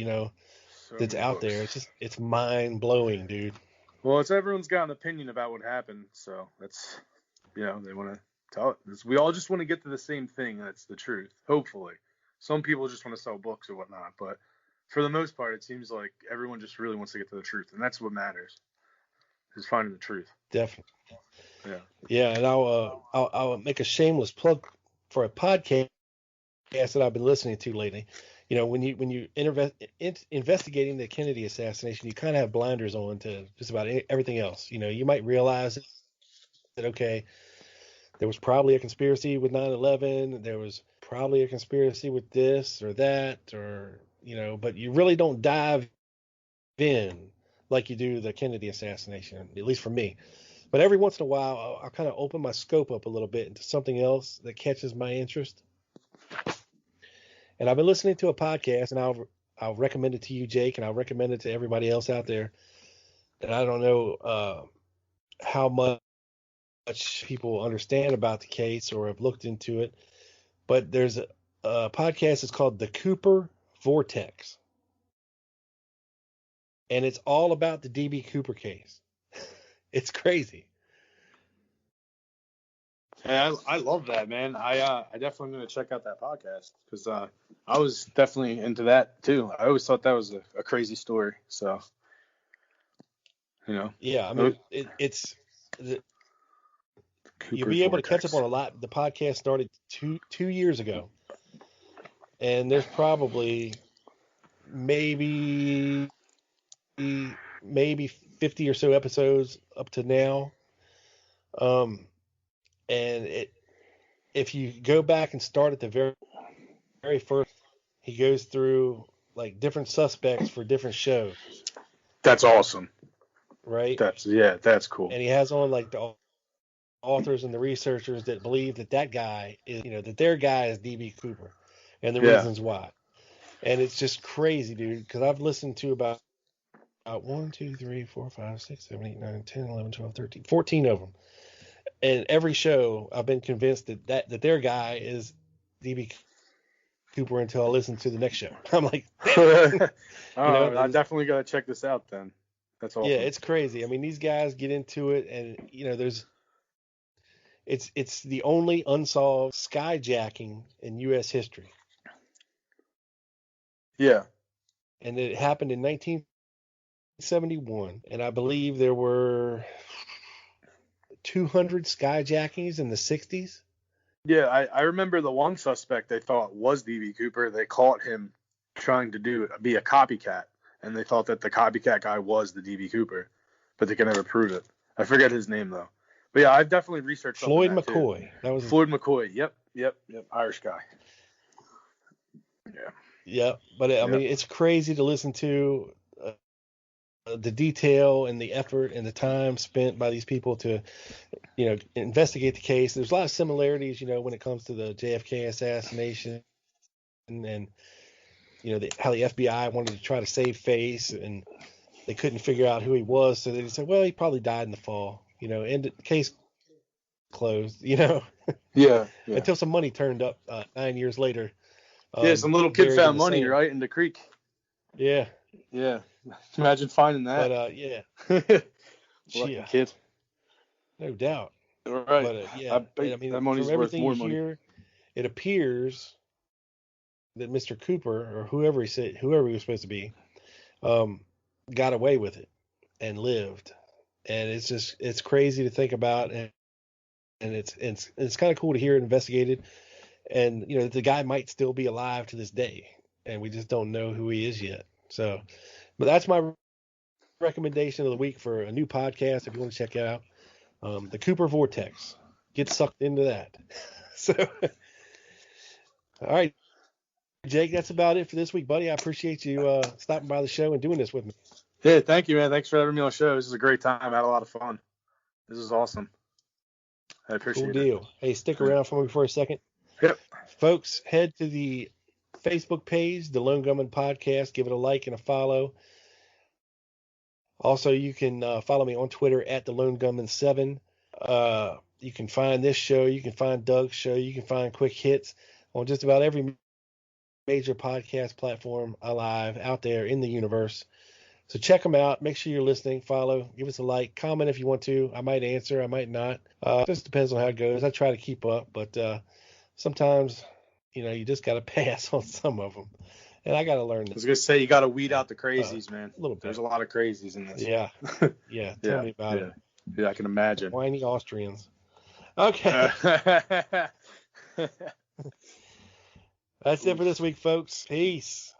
that's out there. It's mind blowing, dude. Well, everyone's got an opinion about what happened. So that's, they want to tell it. We all just want to get to the same thing. That's the truth. Hopefully. Some people just want to sell books or whatnot, but for the most part, it seems like everyone just really wants to get to the truth, and that's what matters, is finding the truth. Definitely. Yeah. Yeah, and I'll make a shameless plug for a podcast that I've been listening to lately. When you investigating the Kennedy assassination, you kind of have blinders on to just about everything else. You might realize that, okay, there was probably a conspiracy with 9/11. There was probably a conspiracy with this or that, or, but you really don't dive in like you do the Kennedy assassination, at least for me. But every once in a while, I'll kind of open my scope up a little bit into something else that catches my interest. And I've been listening to a podcast, and I'll recommend it to you, Jake, and I'll recommend it to everybody else out there. And I don't know how much people understand about the case or have looked into it, but there's a podcast. It's called the Cooper Vortex, and it's all about the DB Cooper case. It's crazy. Yeah, I love that, man. I definitely going to check out that podcast because I was definitely into that too. I always thought that was a crazy story. So, Yeah, I mean, you'll be able to catch up on a lot. The podcast started two years ago, and there's probably maybe 50 or so episodes up to now. And if you go back and start at the very first, he goes through like different suspects for different shows. That's awesome. Right? That's cool. And he has on like the authors and the researchers that believe that guy is, that their guy is DB Cooper, and the reasons why. And it's just crazy, dude, because I've listened to about 1, 2, 3, 4, 5, 6, 7, 8, 9, 10, 11, 12, 13, 14 of them. And every show, I've been convinced that their guy is DB Cooper until I listen to the next show. I'm like, I definitely got to check this out then. That's awesome. Yeah, it's crazy. I mean, these guys get into it, and it's the only unsolved skyjacking in U.S. history. Yeah. And it happened in 1971, and I believe there were 200 skyjackings in the 60s. Yeah, I remember the one suspect they thought was DB Cooper. They caught him trying to be a copycat, and they thought that the copycat guy was the DB Cooper, but they could never prove it. I forget his name though. But yeah, I've definitely researched Floyd McCoy. Too. That was Floyd McCoy. Yep. Irish guy. Yeah. Yeah, but I mean, it's crazy to listen to the detail and the effort and the time spent by these people to, investigate the case. There's a lot of similarities, when it comes to the JFK assassination and how the FBI wanted to try to save face and they couldn't figure out who he was. So they said, well, he probably died in the fall, and the case closed, Yeah. until some money turned up 9 years later. Some little kid found money, right, in the creek. Yeah. Yeah. Imagine finding that. But, yeah. Lucky kid. No doubt. Right. But, I mean, that money's worth more money. Hear, it appears that Mr. Cooper, or whoever he was supposed to be, got away with it and lived. And it's crazy to think about. And it's kind of cool to hear it investigated. And, the guy might still be alive to this day, and we just don't know who he is yet. So, but that's my recommendation of the week for a new podcast. If you want to check it out, the Cooper Vortex, get sucked into that. So, all right, Jake, that's about it for this week, buddy. I appreciate you stopping by the show and doing this with me. Yeah, thank you, man. Thanks for having me on the show. This is a great time. I had a lot of fun. This is awesome. I appreciate it. Cool deal. Hey, stick around for me for a second. Yep. Folks, head to the Facebook page, The Lone Gunman Podcast. Give it a like and a follow. Also, you can follow me on Twitter at The Lone Gunman 7. You can find this show. You can find Doug's show. You can find Quick Hits on just about every major podcast platform alive out there in the universe. So check them out. Make sure you're listening. Follow. Give us a like. Comment if you want to. I might answer. I might not. Just depends on how it goes. I try to keep up, but sometimes, you just got to pass on some of them. And I got to learn this. I was going to say, you got to weed out the crazies, man. A little bit. There's a lot of crazies in this. Yeah. Yeah. Tell me about it. Yeah, I can imagine. Whiny Austrians. Okay. That's it for this week, folks. Peace.